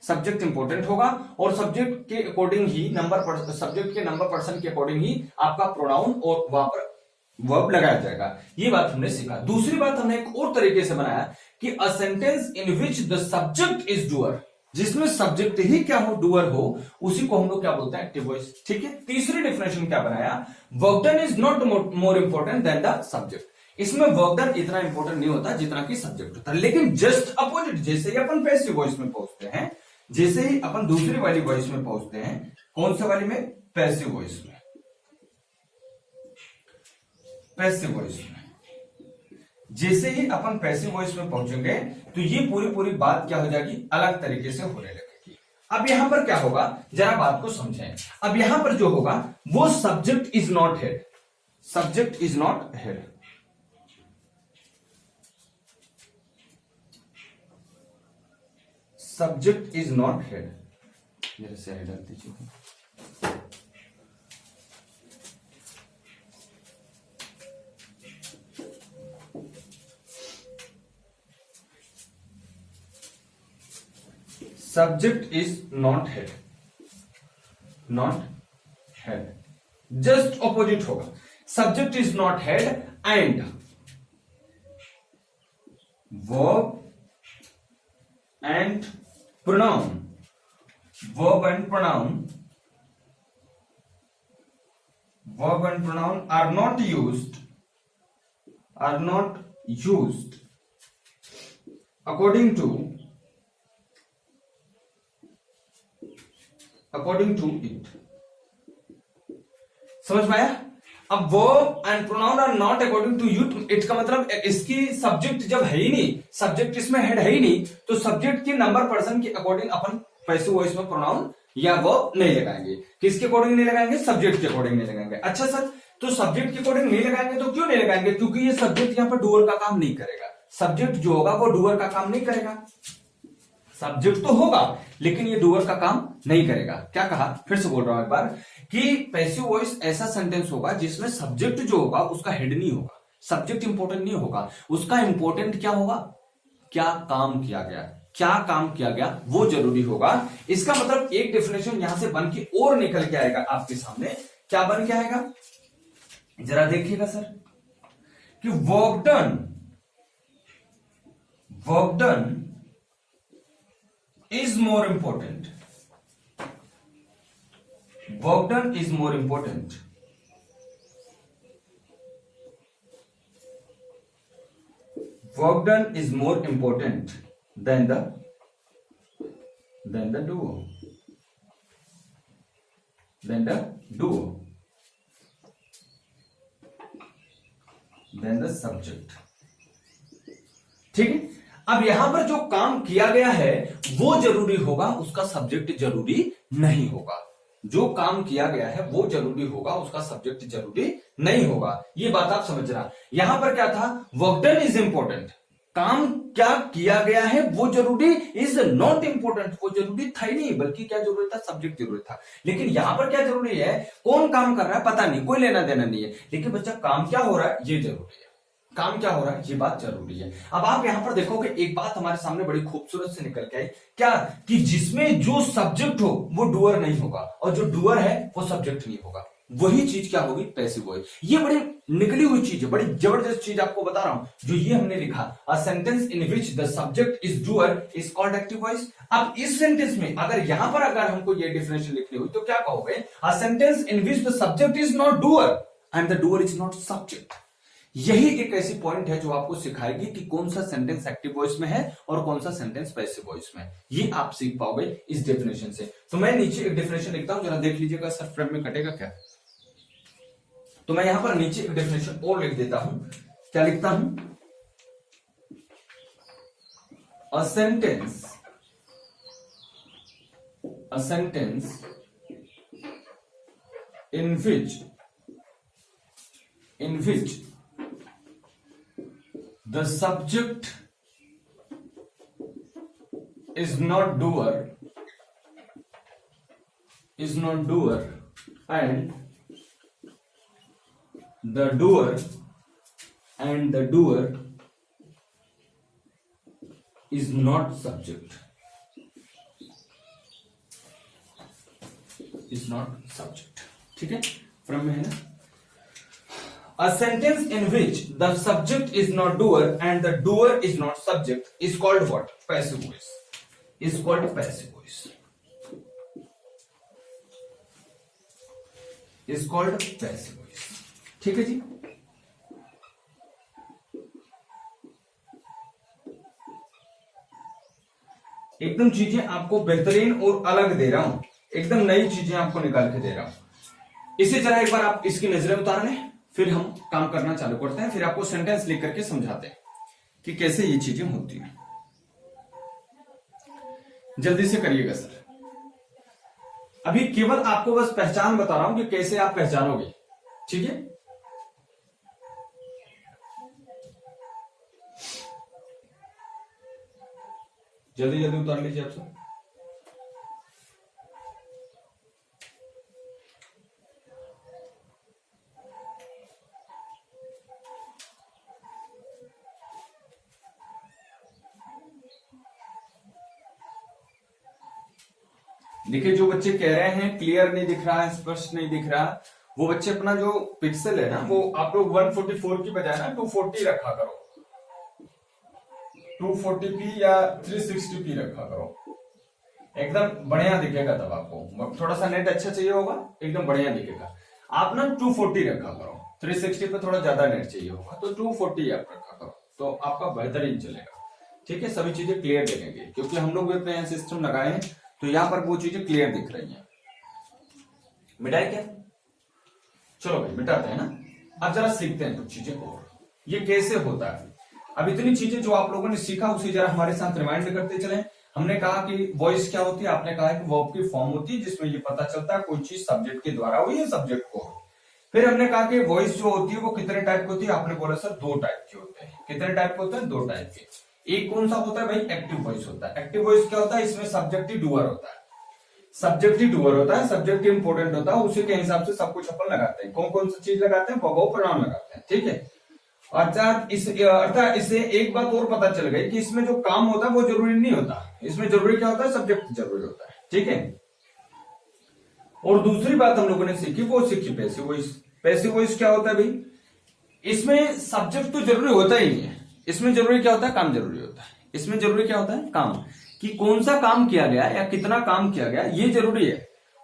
subject important होगा और सब्जेक्ट के अकॉर्डिंग ही सब्जेक्ट के नंबर पर्सन के अकॉर्डिंग ही आपका प्रोनाउन और वहां पर वर्ब लगाया जाएगा। ये बात हमने सीखा। दूसरी बात हमने एक और तरीके से बनाया कि a sentence in which the subject is doer, जिसमें सब्जेक्ट ही क्या हो, डूअर हो, उसी को हम लोग क्या बोलते हैं, एक्टिव वॉइस। ठीक है। तीसरी डेफिनेशन क्या बनाया, verb done is not more important than the subject. इसमें वर्ब डन इतना इंपॉर्टेंट नहीं होता जितना कि सब्जेक्ट होता है, लेकिन जस्ट अपोजिट, जैसे ही अपन पैसिव वॉइस में पहुंचते हैं, जैसे ही अपन दूसरी वाली वॉइस में पहुंचते हैं, कौन सा वाली में, पैसिव वॉइस में, पैसिव वॉइस में, जैसे ही अपन पैसिव वॉइस में पहुंचेंगे तो ये पूरी बात क्या हो जाएगी, अलग तरीके से होने लगेगी। अब यहां पर क्या होगा, जरा बात को समझें। अब यहां पर जो होगा वो subject is not head, subject is not head, subject is not head. जरा से हेड डाल दीजिए। Subject is not head, not head, just opposite होगा। Subject is not head and verb and pronoun, verb and pronoun, verb and pronoun are not used according to it। समझ में आया? अब verb and pronoun are not according to it का मतलब इसकी सब्जेक्ट जब है ही नहीं, सब्जेक्ट इसमें हेड है ही नहीं, तो सब्जेक्ट के नंबर पर्सन के अकॉर्डिंग अपन पैसिव वॉइस में प्रोनाउन या वर्ब नहीं लगाएंगे। किसके अकॉर्डिंग नहीं लगाएंगे, सब्जेक्ट के अकॉर्डिंग नहीं लगाएंगे। अच्छा सर, तो सब्जेक्ट के अकॉर्डिंग नहीं लगाएंगे तो क्यों नहीं लगाएंगे, क्योंकि ये सब्जेक्ट यहाँ पर डूअर का काम नहीं करेगा। सब्जेक्ट जो होगा वो डूअर का काम नहीं करेगा। सब्जेक्ट तो होगा लेकिन ये डूअर का काम नहीं करेगा। क्या कहा, फिर से बोल रहा हूं एक बार, कि पैसिव वॉइस ऐसा सेंटेंस होगा जिसमें सब्जेक्ट जो होगा उसका हेड नहीं होगा, सब्जेक्ट इंपॉर्टेंट नहीं होगा, उसका इंपॉर्टेंट क्या होगा, क्या काम किया गया, क्या काम किया गया वो जरूरी होगा। इसका मतलब एक डेफिनेशन यहां से बन के और निकल के आएगा आपके सामने। क्या बन के आएगा, जरा देखिएगा सर, कि work done is more important, work done is more important, work done is more important than the duo, than the subject। ठीक है। अब यहां पर जो काम किया गया है वो जरूरी होगा, उसका सब्जेक्ट जरूरी नहीं होगा। जो काम किया गया है वो जरूरी होगा, उसका सब्जेक्ट जरूरी नहीं होगा। ये बात आप समझ रहा। यहां पर क्या था, वर्क डन इज इंपॉर्टेंट, काम क्या किया गया है वो जरूरी, इज नॉट इंपॉर्टेंट, वो जरूरी था ही नहीं, बल्कि क्या जरूरी था, सब्जेक्ट जरूरी था। लेकिन यहां पर क्या जरूरी है, कौन काम कर रहा है पता नहीं, कोई लेना देना नहीं है, लेकिन बच्चा काम क्या हो रहा है ये जरूरी है, काम क्या हो रहा है ये बात जरूरी है। अब आप यहां पर देखोगे एक बात हमारे सामने बड़ी खूबसूरत से निकल के आई, क्या, कि जिसमें जो सब्जेक्ट हो वो डूअर नहीं होगा और जो डूअर है वो सब्जेक्ट नहीं होगा। वही चीज क्या होगी, पैसिव वॉइस। ये बड़ी निकली हुई चीज है, बड़ी जबरदस्त चीज आपको बता रहा हूं। जो ये हमने लिखा, a sentence in which the subject is doer is called active voice. अब इस सेंटेंस में अगर हमको ये डिफरेंशियल लिखनी हुई तो क्या कहोगे, a sentence in which the subject is not doer and the doer is not subject. यही एक ऐसी पॉइंट है जो आपको सिखाएगी कि कौन सा सेंटेंस एक्टिव वॉइस में है और कौन सा सेंटेंस पैसिव वॉइस में है। ये आप सीख पाओगे इस डेफिनेशन से। तो मैं नीचे एक डेफिनेशन लिखता हूं, जरा देख लीजिएगा सर फ्रेम में कटेगा क्या। तो मैं यहां पर नीचे एक डेफिनेशन और लिख देता हूं। क्या लिखता हूं, a sentence in which the subject is not doer and the doer is not subject। Is not subject. ठीक है, फ्रॉम में है ना, a sentence in which the subject is not doer and the doer is not subject is called what? Passive voice. Is called passive voice. Is called passive voice. ठीक है जी। एकदम चीजें आपको बेहतरीन और अलग दे रहा हूं, एकदम नई चीजें आपको निकाल के दे रहा हूं। इसे जरा एक बार आप इसकी नजरें उतार लें, फिर हम काम करना चालू करते हैं, फिर आपको सेंटेंस लिख करके समझाते हैं कि कैसे ये चीजें होती हैं। जल्दी से करिएगा सर, अभी केवल आपको बस पहचान बता रहा हूं कि कैसे आप पहचानोगे। ठीक है, जल्दी जल्दी उतार लीजिए आप सब। देखिए, जो बच्चे कह रहे हैं क्लियर नहीं दिख रहा है, स्पष्ट नहीं दिख रहा, वो बच्चे अपना जो पिक्सल है ना, वो आप लोग 144 की बजाय ना 240 रखा करो, 240p या 360p रखा करो, एकदम बढ़िया दिखेगा। तब आपको थोड़ा सा नेट अच्छा चाहिए होगा, एकदम बढ़िया दिखेगा। आप ना 240 रखा करो, 360 पे थोड़ा ज्यादा नेट चाहिए होगा, तो 240 आप रखा करो, तो आपका बेहतरीन चलेगा। ठीक है, सभी चीजें क्लियर दिखेंगी, क्योंकि हम लोग भी अपने सिस्टम लगाए हैं, तो यहां पर वो चीजें क्लियर दिख रही हैं। मिटाए क्या? चलो भाई मिटाते हैं ना। अब जरा सीखते हैं कुछ चीजें और, ये कैसे होता है। अब इतनी चीजें जो आप लोगों ने सीखा उसे जरा हमारे साथ रिमाइंड करते चलें। हमने कहा कि वॉइस क्या होती है, आपने कहा कि वर्ब की फॉर्म होती है जिसमें ये पता चलता है कोई चीज सब्जेक्ट के द्वारा हुई है, सब्जेक्ट को। फिर हमने कहा कि वॉइस जो होती है वो कितने टाइप की होती है, आपने बोला सर 2 टाइप के होते हैं। कितने टाइप के होते हैं? 2 टाइप के। एक कौन सा होता है भाई? एक्टिव वॉइस होता है। एक्टिव वॉइस क्या होता है? इसमें सब्जेक्ट ही डूअर होता है, सब्जेक्ट ही डूअर होता है, सब्जेक्ट इंपोर्टेंट होता है, उसी के हिसाब से सब कुछ अपन लगाते हैं। कौन कौन सी चीज लगाते हैं? वर्ब प्रोनाउन लगाते हैं। ठीक है, अर्थात इससे एक बात और पता चल गई कि इसमें जो काम होता है वो जरूरी नहीं होता, इसमें जरूरी क्या होता है? सब्जेक्ट जरूरी होता है। ठीक है, और दूसरी बात हम लोगों ने सीखी, वो सीखी पैसिव वॉइस। पैसिव वॉइस क्या होता है भाई? इसमें सब्जेक्ट तो जरूरी होता ही नहीं है, इसमें जरूरी क्या होता है? काम जरूरी होता है। इसमें जरूरी क्या होता है? काम, कि कौन सा काम किया गया या कितना काम किया गया ये जरूरी है।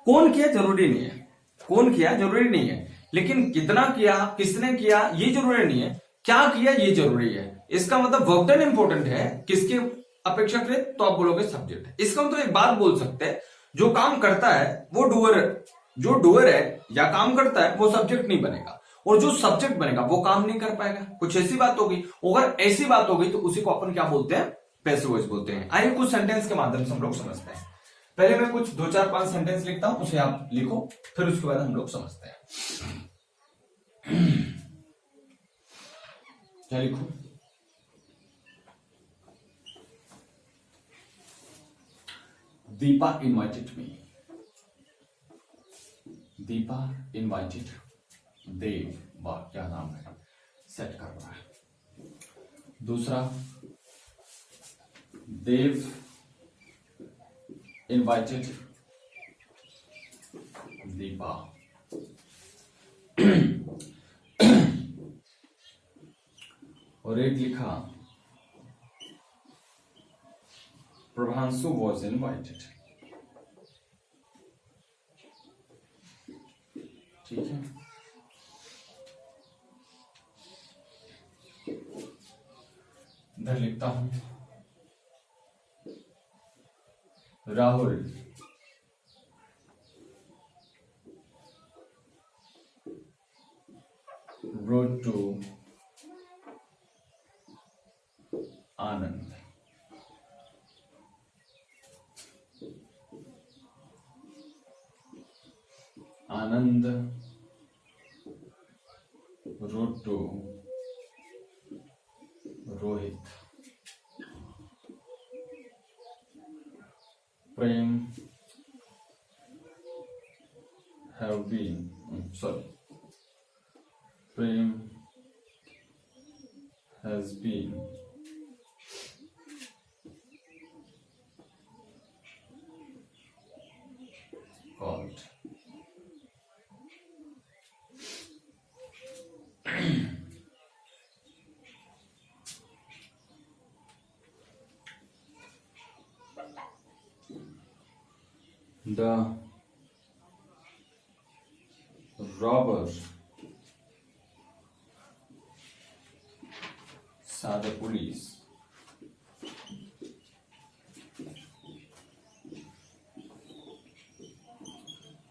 कौन किया जरूरी नहीं है, कौन किया जरूरी नहीं है, लेकिन कितना किया, किसने किया ये जरूरी नहीं है, क्या किया ये जरूरी है। इसका मतलब वर्क डन इंपॉर्टेंट है किसके अपेक्षाकृत, तो आप बोलोगे सब्जेक्ट। इसका मतलब एक बात बोल सकते हैं, जो काम करता है वो डूअर, जो डूअर है या काम करता है वो सब्जेक्ट नहीं बनेगा, और जो सब्जेक्ट बनेगा वो काम नहीं कर पाएगा। कुछ ऐसी बात होगी, अगर ऐसी बात होगी तो उसी को अपन क्या बोलते हैं? पैसिव वॉइस बोलते हैं। आइए कुछ सेंटेंस के माध्यम से हम लोग समझते हैं। पहले मैं कुछ 2 4 5 सेंटेंस लिखता हूं, उसे आप लिखो, फिर उसके बाद हम लोग समझते हैं। क्या लिखूं? Deepa invited me, Deepa invited Dev, वाह क्या नाम है, सेट कर रहा है। दूसरा, देव इनवाइटेड दीपा। और एक लिखा, प्रभांशु वॉज इनवाइटेड। ठीक है, इधर लिखता हूं, Rahul wrote to Anand. Anand wrote to Rohit. Prem have been Prem has been called
The robber saw the police.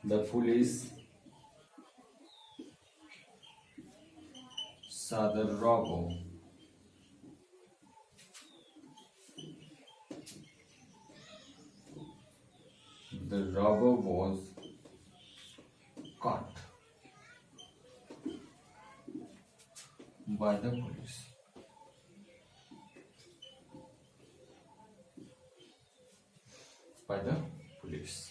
The police saw the robber. The robber was caught by the police. By the police.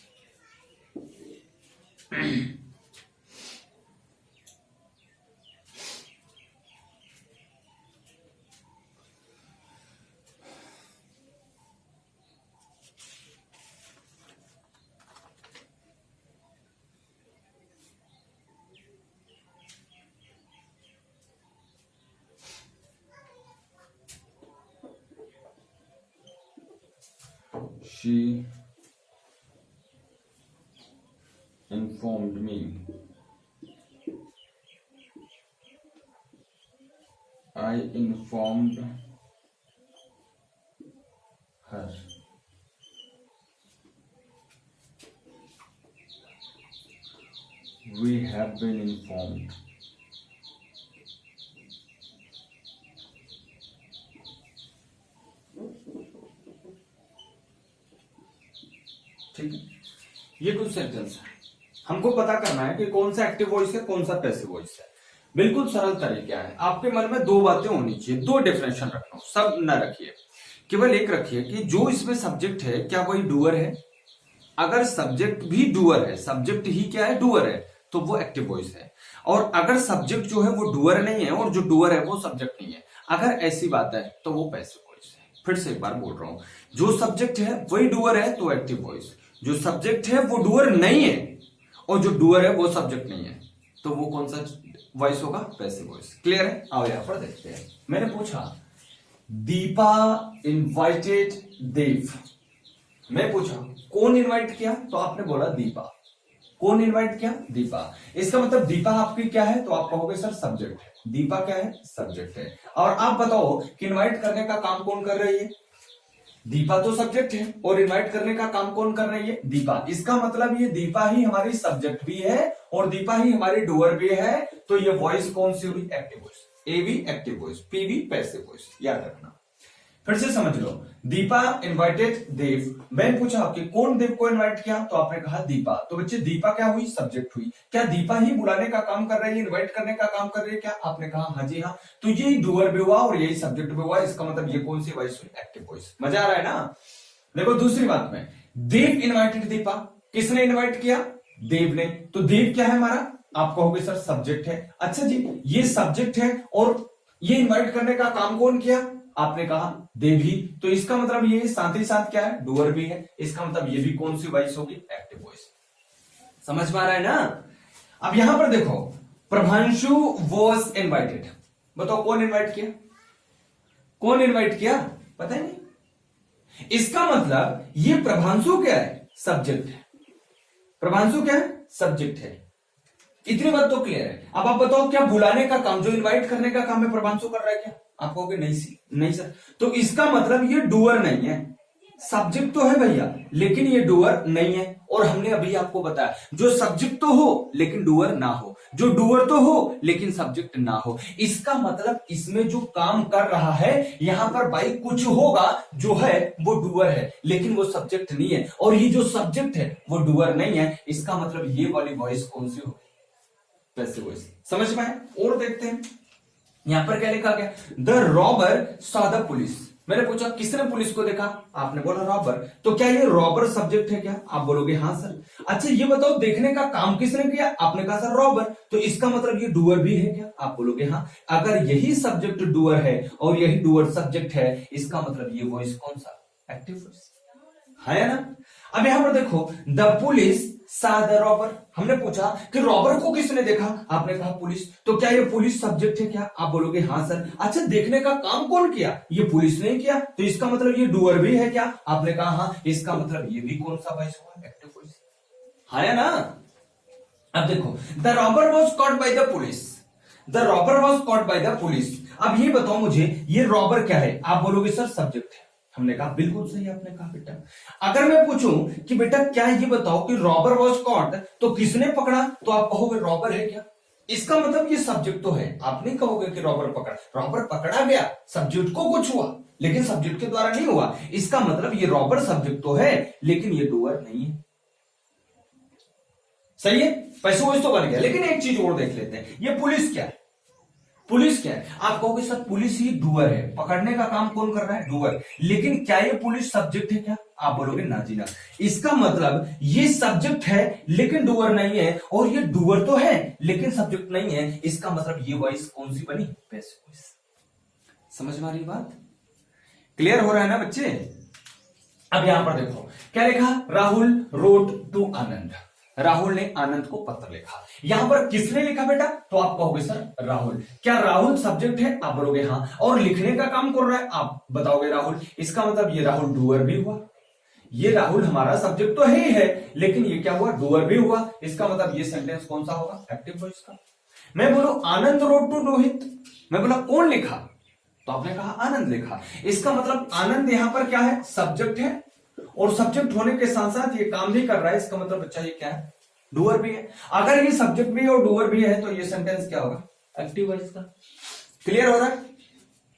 She informed me. I informed her. We have been informed.
ठीक है, ये कुछ सेंटेंस है। हमको पता करना है कि कौन सा एक्टिव वॉइस है, कौन सा पैसिव वॉइस है। बिल्कुल सरल तरीका है। आपके मन में दो बातें होनी चाहिए, दो डिफरेंशियल रखना, सब न रखिए, केवल एक रखिए कि जो इसमें सब्जेक्ट है क्या वही डूअर है। अगर सब्जेक्ट भी डूअर है, सब्जेक्ट ही क्या है, डूअर है, तो वो एक्टिव वॉइस है। और अगर सब्जेक्ट जो है वो डूअर नहीं है और जो डूअर है वो सब्जेक्ट नहीं है, अगर ऐसी बात है तो वो पैसिव वॉइस है। फिर से एक बार बोल रहा हूं, जो सब्जेक्ट है वही डूअर है तो एक्टिव वॉइस, जो सब्जेक्ट है वो डूअर नहीं है और जो डूअर है वो सब्जेक्ट नहीं है, तो वो कौन सा वॉइस होगा, पैसिव वॉइस। क्लियर है? आओ यहां पर देखते हैं। मैंने पूछा दीपा इनवाइटेड देव। मैं पूछा कौन इनवाइट किया, तो आपने बोला दीपा। कौन इनवाइट किया, दीपा। इसका मतलब दीपा आपकी क्या है, तो आप कहोगे सर सब्जेक्ट है। दीपा क्या है, सब्जेक्ट है। और आप बताओ कि इनवाइट करने का काम कौन कर रही है, दीपा तो सब्जेक्ट है और इनवाइट करने का काम कौन कर रही है, दीपा। इसका मतलब ये दीपा ही हमारी सब्जेक्ट भी है और दीपा ही हमारी डूअर भी है। तो ये वॉइस कौन सी हुई, एक्टिव वॉइस। ए भी एक्टिव वॉइस, पी भी पैसिव वॉइस, याद रखना। फिर से समझ लो, दीपा इनवाइटेड देव। मैंने पूछा कि कौन देव को इनवाइट किया, तो आपने कहा दीपा। तो बच्चे दीपा क्या हुई, सब्जेक्ट हुई। क्या दीपा ही बुलाने का काम कर रही है, इनवाइट करने का काम कर रही है क्या, आपने कहा हाँ जी हाँ। तो यही डूअर भी हुआ और यही सब्जेक्ट भी हुआ। इसका मतलब ये कौन सी वॉइस हुई, एक्टिव वॉइस। मजा आ रहा है ना। देखो दूसरी बात में, देव इनवाइटेड दीपा। किसने इनवाइट किया, देव ने। तो देव क्या है हमारा, आप कहोगे सर सब्जेक्ट है। अच्छा जी, ये सब्जेक्ट है और ये इनवाइट करने का काम कौन किया, आपने कहा देव ही। तो इसका मतलब ये साथ ही साथ क्या है, डूअर भी है। इसका मतलब ये भी कौन सी वॉइस होगी, एक्टिव वॉइस। समझ में आ रहा है ना। अब यहां पर देखो, प्रभांशु वॉज इनवाइटेड। बताओ कौन इनवाइट किया, कौन इनवाइट किया, पता ही नहीं। इसका मतलब ये प्रभांशु क्या है, सब्जेक्ट है। प्रभांशु क्या है, सब्जेक्ट है। इतनी बात तो क्लियर है। अब आप बताओ क्या बुलाने का काम, जो इनवाइट करने का काम है, प्रभांशु कर रहा है क्या, आप कहोगे नहीं सर। तो इसका मतलब ये डूअर नहीं है। सब्जेक्ट तो है भैया लेकिन ये डूअर नहीं है। और हमने अभी आपको बताया, जो सब्जेक्ट तो हो लेकिन डूअर ना हो, जो डूअर तो हो लेकिन सब्जेक्ट ना हो। इसका मतलब इसमें जो काम कर रहा है यहां पर भाई कुछ होगा जो है वो डूअर है लेकिन वो सब्जेक्ट नहीं है, और ये जो सब्जेक्ट है वो डूअर नहीं है। इसका मतलब ये वाली वॉइस कौन सी होगी, पैसिव वॉइस। समझ में आए? और देखते हैं यहां पर क्या लिखा गया, the robber saw the police. मैंने पूछा किसने पुलिस को देखा, आपने बोला रॉबर। तो क्या ये रॉबर सब्जेक्ट है क्या, आप बोलोगे हाँ सर। अच्छा ये बताओ देखने का काम किसने किया, आपने कहा सर रॉबर। तो इसका मतलब ये डूअर भी है क्या, आप बोलोगे हाँ। अगर यही सब्जेक्ट डूअर है और यही डूअर सब्जेक्ट है, इसका मतलब ये वॉइस कौन सा, एक्टिव वॉइस है ना। अब यहां पर देखो, द पुलिस सा द रॉबर। हमने पूछा कि रॉबर को किसने देखा, आपने कहा पुलिस। तो क्या ये पुलिस सब्जेक्ट है क्या, आप बोलोगे हाँ सर। अच्छा देखने का काम कौन किया, ये पुलिस ने किया। तो इसका मतलब ये डूअर भी है क्या, आपने कहा हाँ। इसका मतलब ये भी कौन सा वॉइस हुआ, एक्टिव वॉइस। हाँ या ना? अब देखो, the robber was caught by the police, the robber was caught by the police. अब ये बताओ मुझे, ये रॉबर क्या है? आप बोलोगे सर सब्जेक्ट है। हमने कहा बिल्कुल सही आपने कहा बेटा। अगर मैं पूछूं कि बेटा क्या ये बताओ कि रॉबर वॉज कॉट, तो किसने पकड़ा, तो आप कहोगे रॉबर है क्या? इसका मतलब ये सब्जेक्ट तो है। आप नहीं कहोगे कि रॉबर पकड़ा, रॉबर पकड़ा गया, सब्जेक्ट को कुछ हुआ लेकिन सब्जेक्ट के द्वारा नहीं हुआ। इसका मतलब ये रॉबर सब्जेक्ट तो है लेकिन ये डूअर नहीं है। सही है, पैसे वॉइस तो बन गया। लेकिन एक चीज और देख लेते हैं, ये पुलिस क्या है? पुलिस क्या है? आप कहोगे सर पुलिस ही डूअर है, पकड़ने का काम कौन कर रहा है? डूअर। लेकिन क्या ये पुलिस सब्जेक्ट है क्या? आप बोलोगे ना जी ना। इसका मतलब ये सब्जेक्ट है लेकिन डूअर नहीं है, और ये डूअर तो है लेकिन सब्जेक्ट नहीं है। इसका मतलब ये वॉइस कौन सी बनी? Passive voice. समझ में आ रही बात? क्लियर हो रहा है ना बच्चे? अब यहां पर देखो क्या लिखा, राहुल रोट टू आनंद। राहुल ने आनंद को पत्र लिखा। यहां पर किसने लिखा बेटा? तो आप कहोगे सर राहुल। क्या राहुल सब्जेक्ट है? आप बोलोगे हाँ। और लिखने का काम कर रहा है? आप बताओगे राहुल। इसका मतलब ये राहुल डूअर भी हुआ। ये राहुल हमारा सब्जेक्ट तो ही है लेकिन ये क्या हुआ? डूअर भी हुआ। इसका मतलब ये सेंटेंस कौन सा होगा? एक्टिव वॉइस का। मैं बोलू आनंद रोट टू रोहित, मैं बोला कौन लिखा? तो आपने कहा आनंद लिखा। इसका मतलब आनंद यहां पर क्या है? सब्जेक्ट है, और सब्जेक्ट होने के साथ साथ ये काम भी कर रहा है। इसका मतलब बच्चा ये क्या है? डूअर भी है। अगर ये सब्जेक्ट भी और डूअर भी है तो ये सेंटेंस क्या होगा? एक्टिव वॉइस का। क्लियर हो रहा है?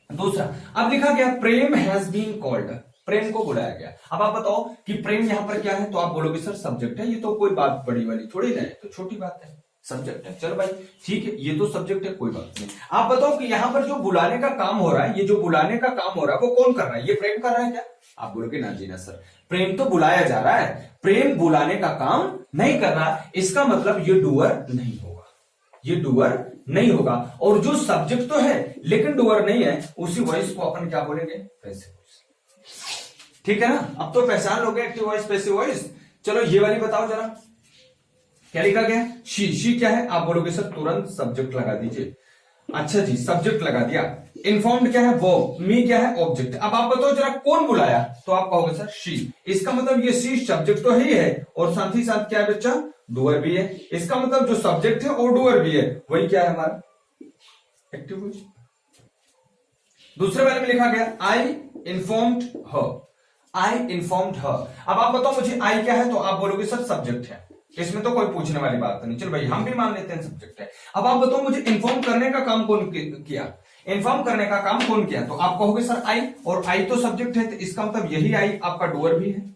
दूसरा, अब लिखा गया प्रेम हैज बीन कॉल्ड, प्रेम को बुलाया गया। अब आप बताओ कि प्रेम यहां पर क्या है? तो आप बोलोगे सर सब्जेक्ट है। ये तो कोई बात बड़ी वाली थोड़ी ना है, तो छोटी बात है, सब्जेक्ट है। चलो भाई ठीक है, ये तो सब्जेक्ट है, कोई बात नहीं। आप बताओ कि यहां पर जो बुलाने का काम हो रहा है, ये जो बुलाने का काम हो रहा है वो कौन कर रहा है? ये प्रेम कर रहा है क्या? आप बोलोगे ना जी ना सर, प्रेम तो बुलाया जा रहा है, प्रेम बुलाने का काम नहीं कर रहा। इसका मतलब ये डूअर नहीं होगा, ये डूअर नहीं होगा। और जो सब्जेक्ट तो है लेकिन डूअर नहीं है, उसी वॉइस को अपन क्या बोलेंगे? Passive voice. ठीक है ना? अब तो पहचान लोगे एक्टिव वॉइस पैसिव वॉइस। चलो ये वाली बताओ जरा, क्या लिखा गया? शी क्या है? आप बोलोगे सर तुरंत सब्जेक्ट लगा दीजिए। अच्छा जी, सब्जेक्ट लगा दिया। इन्फॉर्म्ड क्या है? वो। मी क्या है? ऑब्जेक्ट। अब आप बताओ जरा कौन बुलाया? तो आप कहोगे सर शी। इसका मतलब ये शी सब्जेक्ट तो ही है और साथ ही साथ क्या है बच्चा? डूअर भी है। इसका मतलब जो सब्जेक्ट है और डूअर भी है वही क्या है? हमारा एक्टिव वॉइस। दूसरे वाले में लिखा गया आई इन्फॉर्म्ड हर, आई इन्फॉर्म्ड हर। अब आप बताओ मुझे आई क्या है? तो आप बोलोगे सर सब्जेक्ट है, इसमें तो कोई पूछने वाली बात नहीं। चलो भाई हम भी मान लेते हैं सब्जेक्ट है। अब आप बताओ मुझे इन्फॉर्म करने का काम कौन किया? इन्फॉर्म करने का काम कौन किया? तो आप कहोगे सर आई, और आई तो सब्जेक्ट है, तो इसका मतलब यही आई आपका डूअर भी है,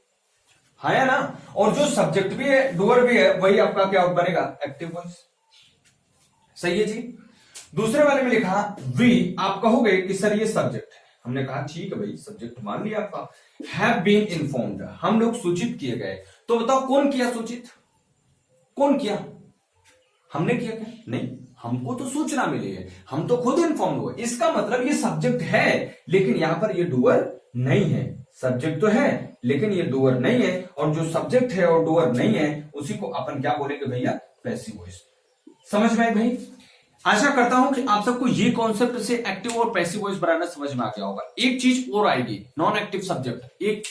हाँ या ना? और जो सब्जेक्ट भी है डूअर भी है वही आपका क्या बनेगा? Active voice. सही है जी। दूसरे वाले में लिखा वी, आप कहोगे कि सर ये सब्जेक्ट है। हमने कहा ठीक है भाई, सब्जेक्ट मान लिया आपका। हैव बीन इन्फॉर्म्ड, हम लोग सूचित किए गए। तो बताओ कौन किया सूचित? कौन किया? हमने किया क्या? नहीं, हमको तो सूचना मिली है, हम तो खुद इन्फॉर्म हुए। इसका मतलब ये सब्जेक्ट है लेकिन यहां पर ये डूअर नहीं है। सब्जेक्ट तो है लेकिन ये डूअर नहीं है, और जो सब्जेक्ट है और डूअर नहीं है उसी को अपन क्या बोलेंगे भैया? Passive voice. समझ में आए भाई? आशा करता हूं कि आप सबको ये कॉन्सेप्ट से एक्टिव और पैसिव वॉइस बनाना समझ में आ गया होगा। एक चीज और आएगी, नॉन एक्टिव सब्जेक्ट। एक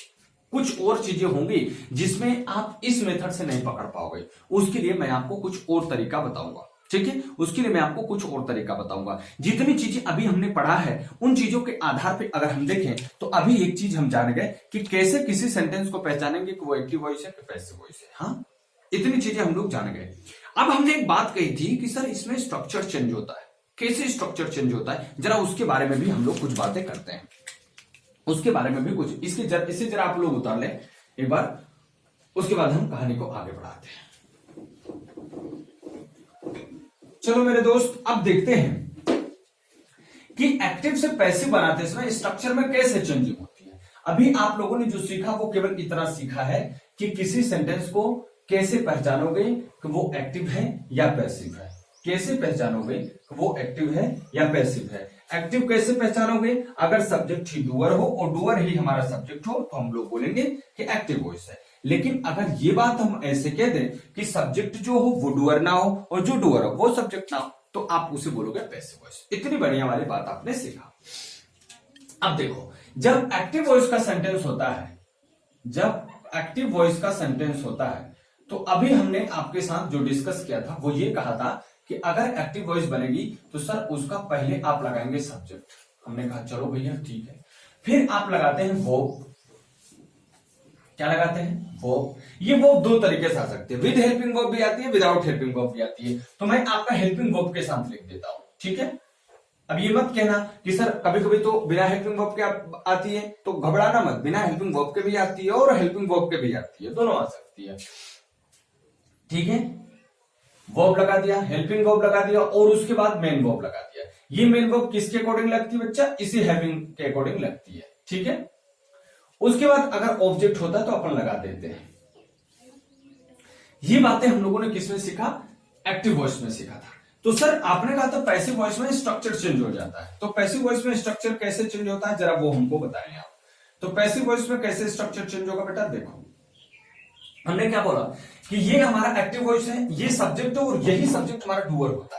कुछ और चीजें होंगी जिसमें आप इस मेथड से नहीं पकड़ पाओगे। उसके लिए मैं आपको कुछ और तरीका बताऊंगा, ठीक है? उसके लिए मैं आपको कुछ और तरीका बताऊंगा। जितनी चीजें अभी हमने पढ़ा है उन चीजों के आधार पे अगर हम देखें तो अभी एक चीज हम जान गए कि कैसे किसी सेंटेंस को पहचानेंगे कि वो एक्टिव वॉइस है कि पैसिव वॉइस है। हाँ, इतनी चीजें हम लोग जान गए। अब हमने एक बात कही थी कि सर इसमें स्ट्रक्चर चेंज होता है। कैसे स्ट्रक्चर चेंज होता है, जरा उसके बारे में भी हम लोग कुछ बातें करते हैं। उसके बारे में भी कुछ इससे जरा आप लोग उतार लें एक बार, उसके बाद हम कहानी को आगे बढ़ाते हैं। चलो मेरे दोस्त, अब देखते हैं कि एक्टिव से पैसिव बनाते समय स्ट्रक्चर में कैसे चेंजिंग होती है। अभी आप लोगों ने जो सीखा वो केवल इतना सीखा है कि किसी सेंटेंस को कैसे पहचानोगे कि वो एक्टिव है या पैसिव है। कैसे पहचानोगे कि वो एक्टिव है या पैसिव है। एक्टिव कैसे पहचानोगे? अगर सब्जेक्ट ही डूअर हो और डूअर ही हमारा सब्जेक्ट हो तो हम लोग बोलेंगे कि एक्टिव वॉइस है। लेकिन अगर ये बात हम ऐसे कह दें कि सब्जेक्ट जो हो वो डूअर ना हो और जो डूअर हो वो सब्जेक्ट ना हो, तो आप उसे बोलोगे पैसिव वॉइस। इतनी बढ़िया वाली बात आपने सीखा। अब देखो, जब एक्टिव वॉइस का सेंटेंस होता है, जब एक्टिव वॉइस का सेंटेंस होता है तो अभी हमने आपके साथ जो डिस्कस किया था वो ये कहा था कि अगर एक्टिव वॉइस बनेगी तो सर उसका पहले आप लगाएंगे सब्जेक्ट। हमने कहा चलो भैया ठीक है, फिर आप लगाते हैं वर्ब। क्या लगाते हैं? वर्ब। ये वर्ब दो तरीके से आ सकते हैं, विद हेल्पिंग वर्ब भी आती है, विदाउट हेल्पिंग वर्ब भी आती है। तो मैं आपका हेल्पिंग वर्ब के साथ लिख देता हूं, ठीक है। अब ये मत कहना कि सर कभी कभी तो बिना हेल्पिंग वर्ब के आती है, तो घबराना मत, बिना हेल्पिंग वर्ब के भी आती है और हेल्पिंग वर्ब के भी आती है, दोनों आ सकती है, ठीक है। वर्ब लगा दिया, हेल्पिंग वर्ब लगा दिया और उसके बाद मेन वर्ब लगा दिया। ये मेन वर्ब किसके अकॉर्डिंग लगती है बच्चा? इसी हेल्पिंग के अकॉर्डिंग लगती है, ठीक है। उसके बाद अगर ऑब्जेक्ट होता है तो अपन लगा देते हैं। ये बातें हम लोगों ने किसमें सीखा? एक्टिव वॉइस में सीखा था। तो सर आपने कहा था पैसिव वॉइस में स्ट्रक्चर चेंज हो जाता है, तो पैसिव वॉइस में स्ट्रक्चर कैसे चेंज होता है जरा वो हमको बताएं आप। तो पैसिव वॉइस में कैसे स्ट्रक्चर चेंज होगा बेटा? देखो हमने क्या बोला कि ये हमारा एक्टिव वॉइस है, ये सब्जेक्ट है और यही सब्जेक्ट हमारा डूअर होता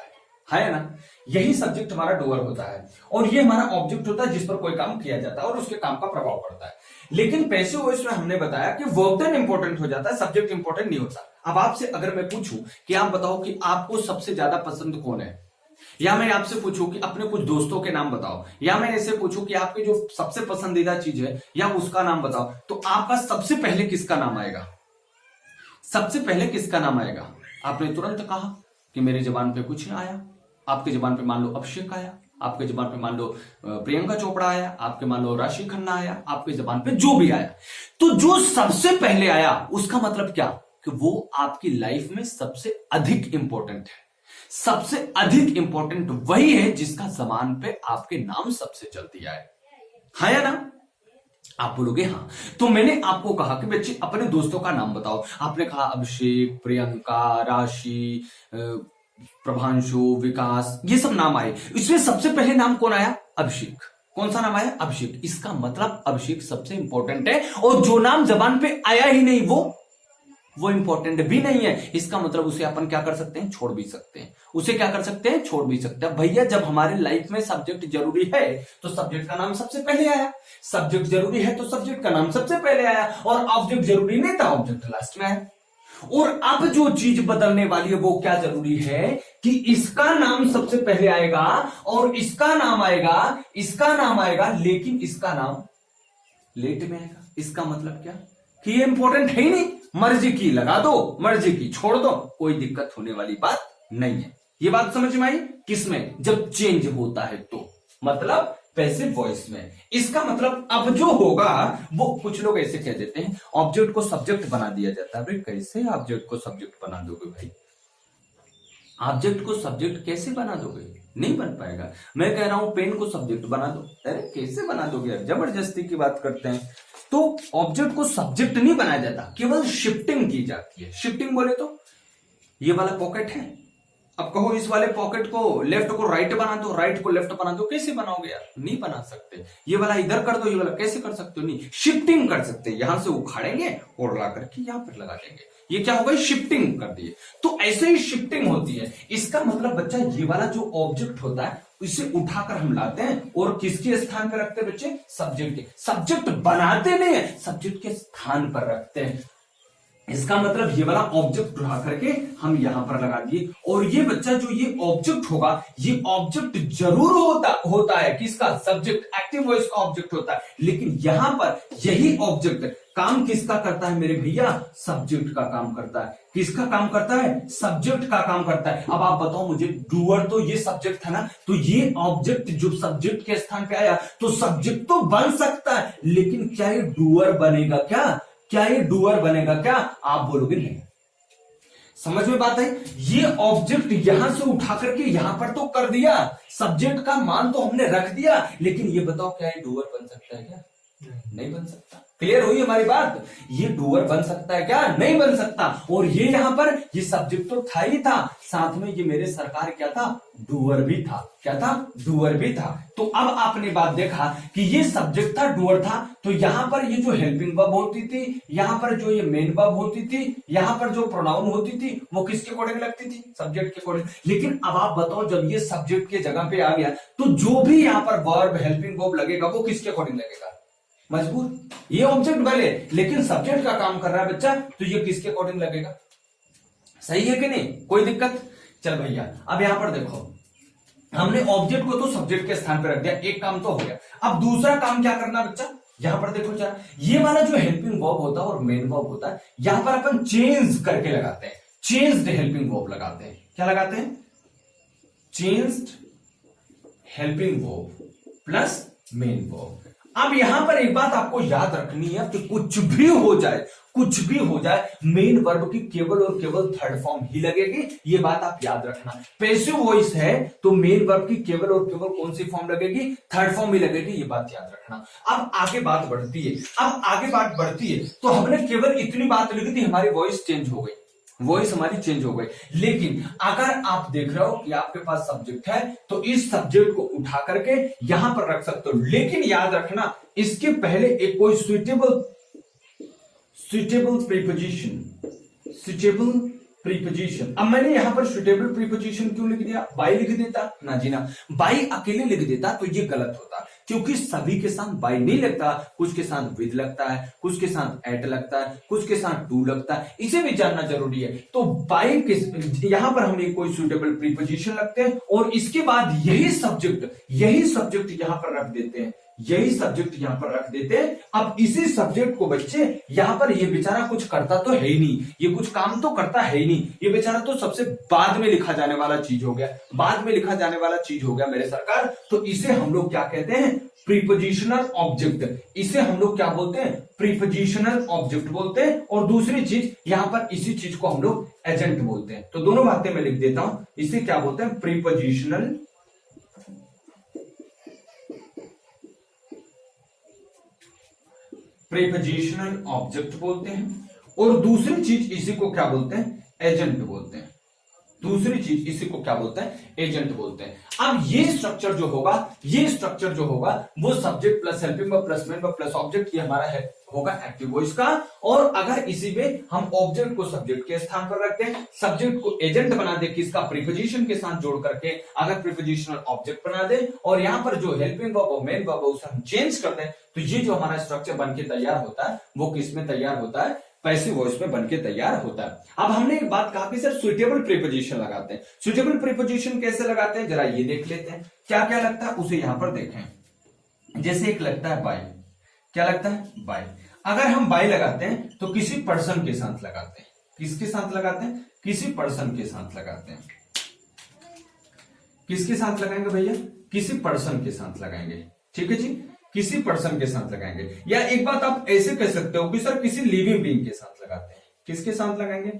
है ना। यही सब्जेक्ट हमारा डूअर होता है और ये हमारा ऑब्जेक्ट होता है जिस पर कोई काम किया जाता है और उसके काम का प्रभाव पड़ता है। लेकिन पैसिव वॉइस में हमने बताया कि वर्ब देन इंपॉर्टेंट हो जाता है, सब्जेक्ट इंपॉर्टेंट नहीं होता। अब आपसे अगर मैं पूछूं कि आप बताओ कि आपको सबसे ज्यादा पसंद कौन है, या मैं आपसे पूछूं कि अपने कुछ दोस्तों के नाम बताओ, या मैं ऐसे पूछूं कि आपकी जो सबसे पसंदीदा चीज है या उसका नाम बताओ, तो आपका सबसे पहले किसका नाम आएगा? सबसे पहले किसका नाम आएगा? आपने तुरंत कहा कि मेरी जबान पे कुछ नहीं आया। आपके जबान पे मान लो अभिषेक आया, आपके जबान पे मान लो प्रियंका चोपड़ा आया, आपके मान लो राशि खन्ना आया, आपके जबान पे जो भी आया, तो जो सबसे पहले आया उसका मतलब क्या कि वो आपकी लाइफ में सबसे अधिक इंपॉर्टेंट है। सबसे अधिक इंपॉर्टेंट वही है जिसका जबान पे आपके नाम सबसे जल्दी आए, हाँ या ना? आप बोलोगे हाँ। तो मैंने आपको कहा कि बच्चे अपने दोस्तों का नाम बताओ। आपने कहा अभिषेक, प्रियंका, राशि, प्रभांशु, विकास, ये सब नाम आए। इसमें सबसे पहले नाम कौन आया? अभिषेक। कौन सा नाम आया? अभिषेक। इसका मतलब अभिषेक सबसे इंपॉर्टेंट है और जो नाम जबान पे आया ही नहीं वो इंपॉर्टेंट भी नहीं है। इसका मतलब उसे अपन क्या कर सकते हैं? छोड़ भी सकते हैं। उसे क्या कर सकते हैं? छोड़ भी सकते हैं। भैया जब हमारे लाइफ में सब्जेक्ट जरूरी है तो सब्जेक्ट का नाम सबसे पहले आया, सब्जेक्ट जरूरी है तो सब्जेक्ट का नाम सबसे पहले आया, और ऑब्जेक्ट जरूरी नहीं था, ऑब्जेक्ट लास्ट में आया। और अब जो चीज बदलने वाली है वो क्या जरूरी है कि इसका नाम सबसे पहले आएगा और इसका नाम आएगा, इसका नाम आएगा, लेकिन इसका नाम लेट में आएगा। इसका मतलब क्या कि ये इंपॉर्टेंट है ही नहीं, मर्जी की लगा दो, मर्जी की छोड़ दो, कोई दिक्कत होने वाली बात नहीं है। ये बात समझ में आई? किसमें? जब चेंज होता है तो, मतलब पैसिव वॉइस में। इसका मतलब अब जो होगा वो, कुछ लोग ऐसे कह देते हैं ऑब्जेक्ट को सब्जेक्ट बना दिया जाता है। भाई कैसे ऑब्जेक्ट को सब्जेक्ट बना दोगे? भाई ऑब्जेक्ट को सब्जेक्ट कैसे बना दोगे? नहीं बन पाएगा। मैं कह रहा हूं पेन को सब्जेक्ट बना दो। अरे कैसे बना दोगे यार, जबरदस्ती की बात करते हैं। तो ऑब्जेक्ट को सब्जेक्ट नहीं बनाया जाता, केवल शिफ्टिंग की जाती है। शिफ्टिंग बोले तो ये वाला पॉकेट है, अब कहो इस वाले पॉकेट को लेफ्ट को राइट बना दो, राइट को लेफ्ट बना दो, कैसे बनाओगे यार? नहीं बना सकते। ये वाला इधर कर दो, ये वाला कैसे कर सकते हो? नहीं, शिफ्टिंग कर सकते हैं। यहां से उखाड़ेंगे और ला करके यहां पर लगा देंगे, ये क्या हो गई? शिफ्टिंग कर दिए। तो ऐसे ही शिफ्टिंग होती है। इसका मतलब बच्चा ये वाला जो ऑब्जेक्ट होता है इसे उठाकर हम लाते हैं और किसके स्थान पर रखते हैं बच्चे? सब्जेक्ट के। सब्जेक्ट बनाते नहीं है, सब्जेक्ट के स्थान पर रखते हैं। इसका मतलब ये वाला ऑब्जेक्ट उठा करके हम यहां पर लगा दिए, और ये बच्चा जो ये ऑब्जेक्ट होगा, ये ऑब्जेक्ट जरूर होता है किसका? सब्जेक्ट, एक्टिव वॉइस का ऑब्जेक्ट होता है। लेकिन यहां पर यही ऑब्जेक्ट काम किसका करता है मेरे भैया? सब्जेक्ट का काम करता है। किसका काम करता है? सब्जेक्ट का काम करता है। अब आप बताओ मुझे, डूअर तो ये सब्जेक्ट था ना, तो ये ऑब्जेक्ट जो सब्जेक्ट के स्थान पे आया तो सब्जेक्ट तो बन सकता है, लेकिन क्या ये डूअर बनेगा? क्या ये डूअर बनेगा? क्या आप बोलोगे नहीं। समझ में बात है? ये ऑब्जेक्ट यहां से उठा करके यहां पर तो कर दिया, सब्जेक्ट का मान तो हमने रख दिया, लेकिन ये बताओ क्या ये डूअर बन सकता है? क्या नहीं बन सकता। क्लियर हुई हमारी बात? ये डूअर बन सकता है क्या? नहीं बन सकता। और ये यहां पर ये सब्जेक्ट तो था ही था, साथ में ये मेरे सरकार क्या था? डूअर भी था। क्या था? डूअर भी था। तो अब आपने बात देखा कि ये सब्जेक्ट था, डूअर था, तो यहां पर ये जो हेल्पिंग वर्ब होती थी, यहां पर जो ये मेन वर्ब होती थी, यहां पर जो प्रोनाउन होती थी वो किसके अकॉर्डिंग लगती थी? सब्जेक्ट के अकॉर्डिंग। लेकिन अब आप बताओ जब ये सब्जेक्ट के जगह पे आ गया तो जो भी यहां पर वर्ब, हेल्पिंग वर्ब लगेगा वो किसके अकॉर्डिंग लगेगा? मजबूर। ये ऑब्जेक्ट भले लेकिन सब्जेक्ट का काम कर रहा है बच्चा, तो ये किसके अकॉर्डिंग लगेगा? सही है कि नहीं, कोई दिक्कत? चल भैया अब यहां पर देखो, हमने ऑब्जेक्ट को तो सब्जेक्ट के स्थान पर रख दिया, एक काम तो हो गया। अब दूसरा काम क्या करना बच्चा, यहां पर देखो जरा, ये वाला जो हेल्पिंग वर्ब होता है और मेन वर्ब होता है, यहां पर अपन चेंज करके लगाते हैं, चेंज्ड हेल्पिंग वर्ब लगाते हैं। क्या लगाते हैं? Changed helping verb plus main verb. अब यहां पर एक बात आपको याद रखनी है कि कुछ भी हो जाए, कुछ भी हो जाए, मेन वर्ब की केवल और केवल थर्ड फॉर्म ही लगेगी, ये बात आप याद रखना। पैसिव वॉइस है तो मेन वर्ब की केवल और केवल कौन सी फॉर्म लगेगी? थर्ड फॉर्म ही लगेगी, ये बात याद रखना। अब आगे बात बढ़ती है, अब आगे बात बढ़ती है तो हमने केवल इतनी बात लिखी थी, हमारी वॉइस चेंज हो गई, वॉइस हमारी चेंज हो गई। लेकिन अगर आप देख रहे हो कि आपके पास सब्जेक्ट है तो इस सब्जेक्ट को उठा करके यहां पर रख सकते हो, लेकिन याद रखना इसके पहले एक कोई सुइटेबल प्रीपोजिशन, सुइटेबल प्रीपोजिशन। अब मैंने यहां पर सुइटेबल प्रीपोजिशन क्यों लिख दिया? बाय लिख देता ना जी ना, बाय अकेले लिख देता तो ये गलत होता, क्योंकि सभी के साथ बाय नहीं लगता, कुछ के साथ विद लगता है, कुछ के साथ एट लगता है, कुछ के साथ टू लगता है, इसे भी जानना जरूरी है। तो बाय के यहां पर हम कोई सुइटेबल प्रीपोजिशन लगते हैं और इसके बाद यही सब्जेक्ट यहां पर रख देते हैं, यही सब्जेक्ट यहां पर रख देते हैं। अब इसी सब्जेक्ट को बच्चे यहां पर ये बेचारा कुछ करता तो है ही नहीं, ये कुछ काम तो करता है ही नहीं, ये बेचारा तो सबसे बाद में लिखा जाने वाला चीज हो गया, बाद में लिखा जाने वाला चीज हो गया मेरे सरकार। तो इसे हम लोग क्या कहते हैं? Prepositional object. इसे हम लोग क्या बोलते हैं? प्रीपोजिशनल ऑब्जेक्ट बोलते हैं। और दूसरी चीज यहां पर इसी चीज को हम लोग एजेंट बोलते हैं। तो दोनों बातें मैं लिख देता हूं, इसे क्या बोलते हैं? प्रीपोजिशनल ऑब्जेक्ट बोलते हैं। और दूसरी चीज इसी को क्या बोलते हैं? एजेंट बोलते हैं। दूसरी चीज इसी को क्या बोलते हैं? एजेंट बोलते हैं। अब ये स्ट्रक्चर जो होगा वो subject plus helping verb plus main verb plus object, ये हमारा है होगा एक्टिव वॉइस का। और अगर इसी में हम ऑब्जेक्ट को सब्जेक्ट के स्थान पर रखते हैं, सब्जेक्ट को एजेंट बना दे किसका? प्रीपोजिशन के साथ जोड़ करके, अगर प्रीपोजिशनल ऑब्जेक्ट बना दे और यहां पर जो हेल्पिंग वर्ब और मेन वर्ब उसे हम चेंज कर दें, तो ये जो हमारा स्ट्रक्चर बनके तैयार होता है वो किस में तैयार होता है? पैसिव वॉइस में बनके तैयार होता है। अब हमने एक बात कहा कि सर सुइटेबल प्रीपोजिशन लगाते हैं, सुइटेबल प्रीपोजिशन कैसे लगाते हैं जरा ये देख लेते हैं। क्या क्या लगता है उसे यहां पर देखें। जैसे एक लगता है बाय, क्या लगता है? बाय। अगर हम बाय लगाते हैं तो किसी पर्सन के साथ लगाते हैं। किसके साथ लगाते हैं? किसी पर्सन के साथ लगाते हैं। किसके साथ लगाएंगे भैया? किसी पर्सन के साथ लगाएंगे, ठीक है जी, किसी पर्सन के साथ लगाएंगे। या एक बात आप ऐसे कह सकते हो कि सर किसी लिविंग बीइंग के साथ लगाते हैं। किसके साथ लगाएंगे?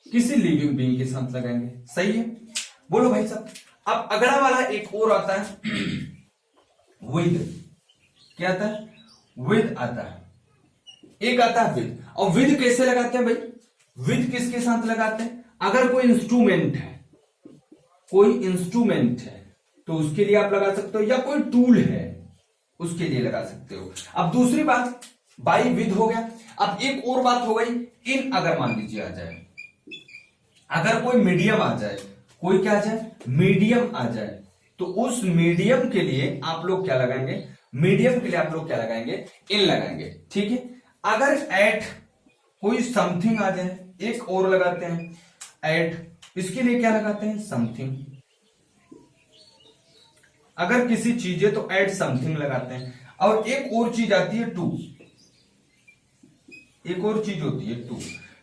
किसी लिविंग बीइंग के साथ लगाएंगे। सही है, बोलो भाई साहब। अब अगला वाला एक और आता है विद। क्या आता है? विद आता है। एक आता है विद। और विद कैसे लगाते हैं भाई? विद किसके साथ लगाते हैं? अगर कोई इंस्ट्रूमेंट है तो उसके लिए आप लगा सकते हो, या कोई टूल है उसके लिए लगा सकते हो। अब दूसरी बात बाय विद हो गया। अब एक और बात हो गई इन। अगर मान लीजिए आ जाए, अगर कोई मीडियम आ जाए, कोई क्या आ जाए? मीडियम आ जाए, तो उस मीडियम के लिए आप लोग क्या लगाएंगे? मीडियम के लिए आप लोग क्या लगाएंगे? इन लगाएंगे, ठीक है। अगर एट कोई समथिंग आ जाए, एक और लगाते हैं एट, इसके लिए क्या लगाते हैं? समथिंग। अगर किसी चीज है तो एड समथिंग लगाते हैं। और एक और चीज आती है टू, एक और चीज होती है टू।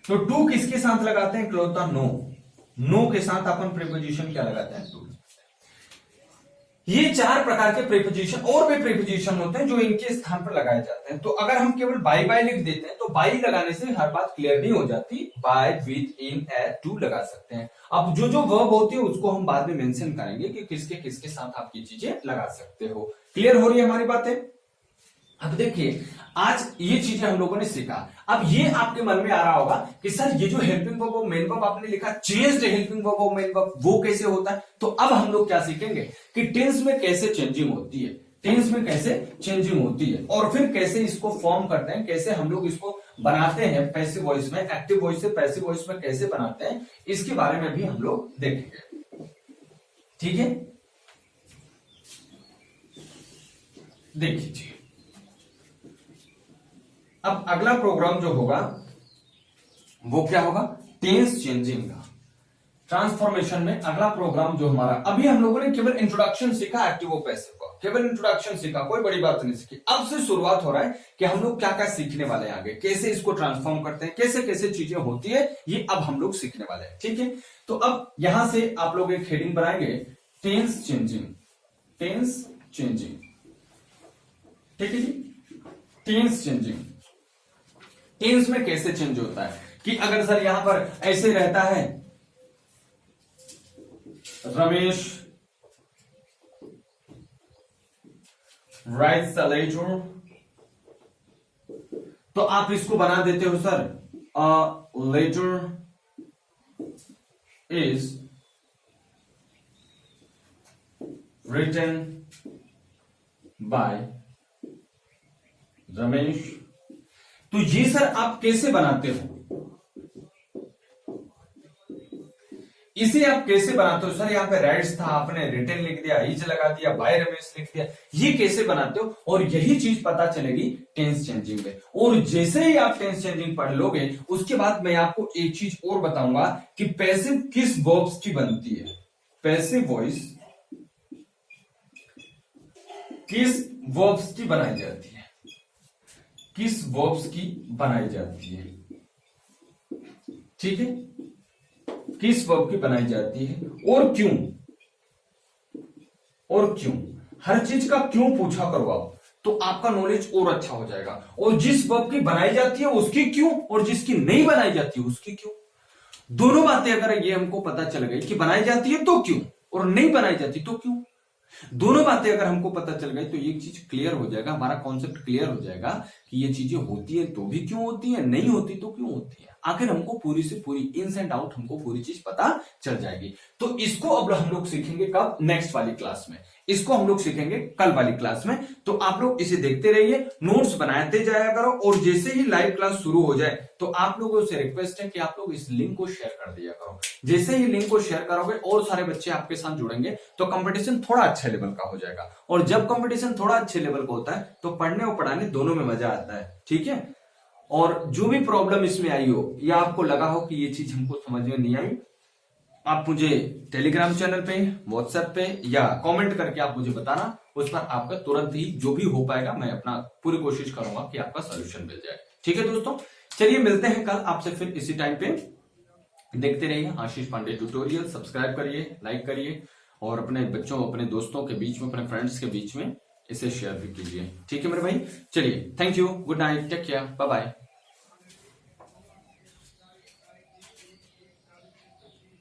तो टू किसके साथ लगाते हैं? क्लोता नो। नो के साथ अपन प्रीपोजिशन क्या लगाते हैं? टू। ये चार प्रकार के प्रीपोजिशन और भी प्रीपोजिशन होते हैं जो इनके स्थान पर लगाए जाते हैं। तो अगर हम केवल बाय बाय लिख देते हैं तो बाय लगाने से हर बात क्लियर नहीं हो जाती। By, with, in, at, to लगा सकते हैं। अब जो जो वर्ब होती है उसको हम बाद में मेंशन करेंगे कि किसके किसके साथ आप ये चीजें लगा सकते हो। क्लियर हो रही है हमारी बातें? अब देखिए आज ये चीजें हम लोगों ने सीखा। अब ये आपके मन में आ रहा होगा कि सर ये जो हेल्पिंग वर्ब और मेन वर्ब आपने लिखा, चेंज्ड हेल्पिंग वर्ब और मेन वर्ब, वो कैसे होता है? तो अब हम लोग क्या सीखेंगे कि टेंस में कैसे चेंजिंग होती है, टेंस में कैसे चेंजिंग होती है, और फिर कैसे इसको फॉर्म करते हैं, कैसे हम लोग इसको बनाते हैं पैसिव वॉइस में, एक्टिव वॉइस से पैसिव वॉइस में कैसे बनाते हैं, इसके बारे में भी हम लोग देखेंगे। ठीक है, देखिए अब अगला प्रोग्राम जो होगा वो क्या होगा? टेंस चेंजिंग का। ट्रांसफॉर्मेशन में अगला प्रोग्राम जो हमारा, अभी हम लोगों ने केवल इंट्रोडक्शन सीखा एक्टिव और पैसिव का, केवल इंट्रोडक्शन सीखा, कोई बड़ी बात नहीं सीखी। अब से शुरुआत हो रहा है कि हम लोग क्या क्या सीखने वाले हैं आगे, कैसे इसको ट्रांसफॉर्म करते हैं, कैसे कैसे चीजें होती है, ये अब हम लोग सीखने वाले हैं। ठीक है, तो अब यहां से आप लोग एक हेडिंग बनाएंगे, टेंस चेंजिंग, टेंस चेंजिंग। ठीक है जी, टेंस चेंजिंग, टेंस में कैसे चेंज होता है कि अगर सर यहां पर ऐसे रहता है, रमेश writes a letter, तो आप इसको बना देते हो sir, a letter is written by Ramesh. तो ये सर आप कैसे बनाते हो, इसे आप कैसे बनाते हो सर? यहाँ पे राइट्स था, आपने रिटन लिख दिया, इज लगा दिया, बाय रमेश लिख दिया, ये कैसे बनाते हो? और यही चीज पता चलेगी टेंस चेंजिंग में। और जैसे ही आप टेंस चेंजिंग पढ़ लोगे, उसके बाद मैं आपको एक चीज और बताऊंगा कि पैसिव किस वर्ब्स की बनती है, पैसिव वॉइस किस वर्ब्स की बनाई जाती है, किस वर्ब्स की बनाई जाती है। ठीक है, किस वर्ब की बनाई जाती है और क्यों, और क्यों, हर चीज का क्यों पूछा करो आप, तो आपका नॉलेज और अच्छा हो जाएगा। और जिस वर्ब की बनाई जाती है उसकी क्यों, और जिसकी नहीं बनाई जाती है उसकी क्यों, दोनों बातें अगर ये हमको पता चल गई कि बनाई जाती है तो क्यों, और नहीं बनाई जाती तो क्यों, दोनों बातें अगर हमको पता चल गई तो ये चीज क्लियर हो जाएगा, हमारा कॉन्सेप्ट क्लियर हो जाएगा कि ये चीजें होती है तो भी क्यों होती है, नहीं होती तो क्यों होती है। आखिर हमको पूरी से पूरी इन्स एंड आउट हमको पूरी चीज पता चल जाएगी। तो इसको अब हम लोग सीखेंगे कब, नेक्स्ट वाली क्लास में, इसको हम लोग सीखेंगे कल वाली क्लास में। तो आप लोग इसे देखते रहिए, नोट्स बनाते जाया करो, और जैसे ही लाइव क्लास शुरू हो जाए तो आप लोगों से रिक्वेस्ट है कि आप लोग इस लिंक को शेयर कर दिया करो। जैसे ही लिंक को शेयर करोगे और सारे बच्चे आपके साथ जुड़ेंगे तो कंपटीशन थोड़ा अच्छे लेवल का हो जाएगा। और जब कंपटीशन थोड़ा अच्छे लेवल का होता है तो पढ़ने और पढ़ाने दोनों में मजा आता है। ठीक है, और जो भी प्रॉब्लम इसमें आई हो या आपको लगा हो कि ये चीज हमको समझ में नहीं आई, आप मुझे टेलीग्राम चैनल पे, व्हाट्सएप पे या कमेंट करके आप मुझे बताना, उस पर आपका तुरंत ही जो भी हो पाएगा मैं अपना पूरी कोशिश करूंगा कि आपका सोल्यूशन मिल जाए। ठीक है दोस्तों, चलिए मिलते हैं कल आपसे फिर इसी टाइम पे। देखते रहिए आशीष पांडे ट्यूटोरियल, सब्सक्राइब करिए, लाइक करिए, और अपने बच्चों, अपने दोस्तों के बीच में, अपने फ्रेंड्स के बीच में इसे शेयर भी कीजिए। ठीक है मेरे भाई, चलिए, thank you, good night, take care, bye bye.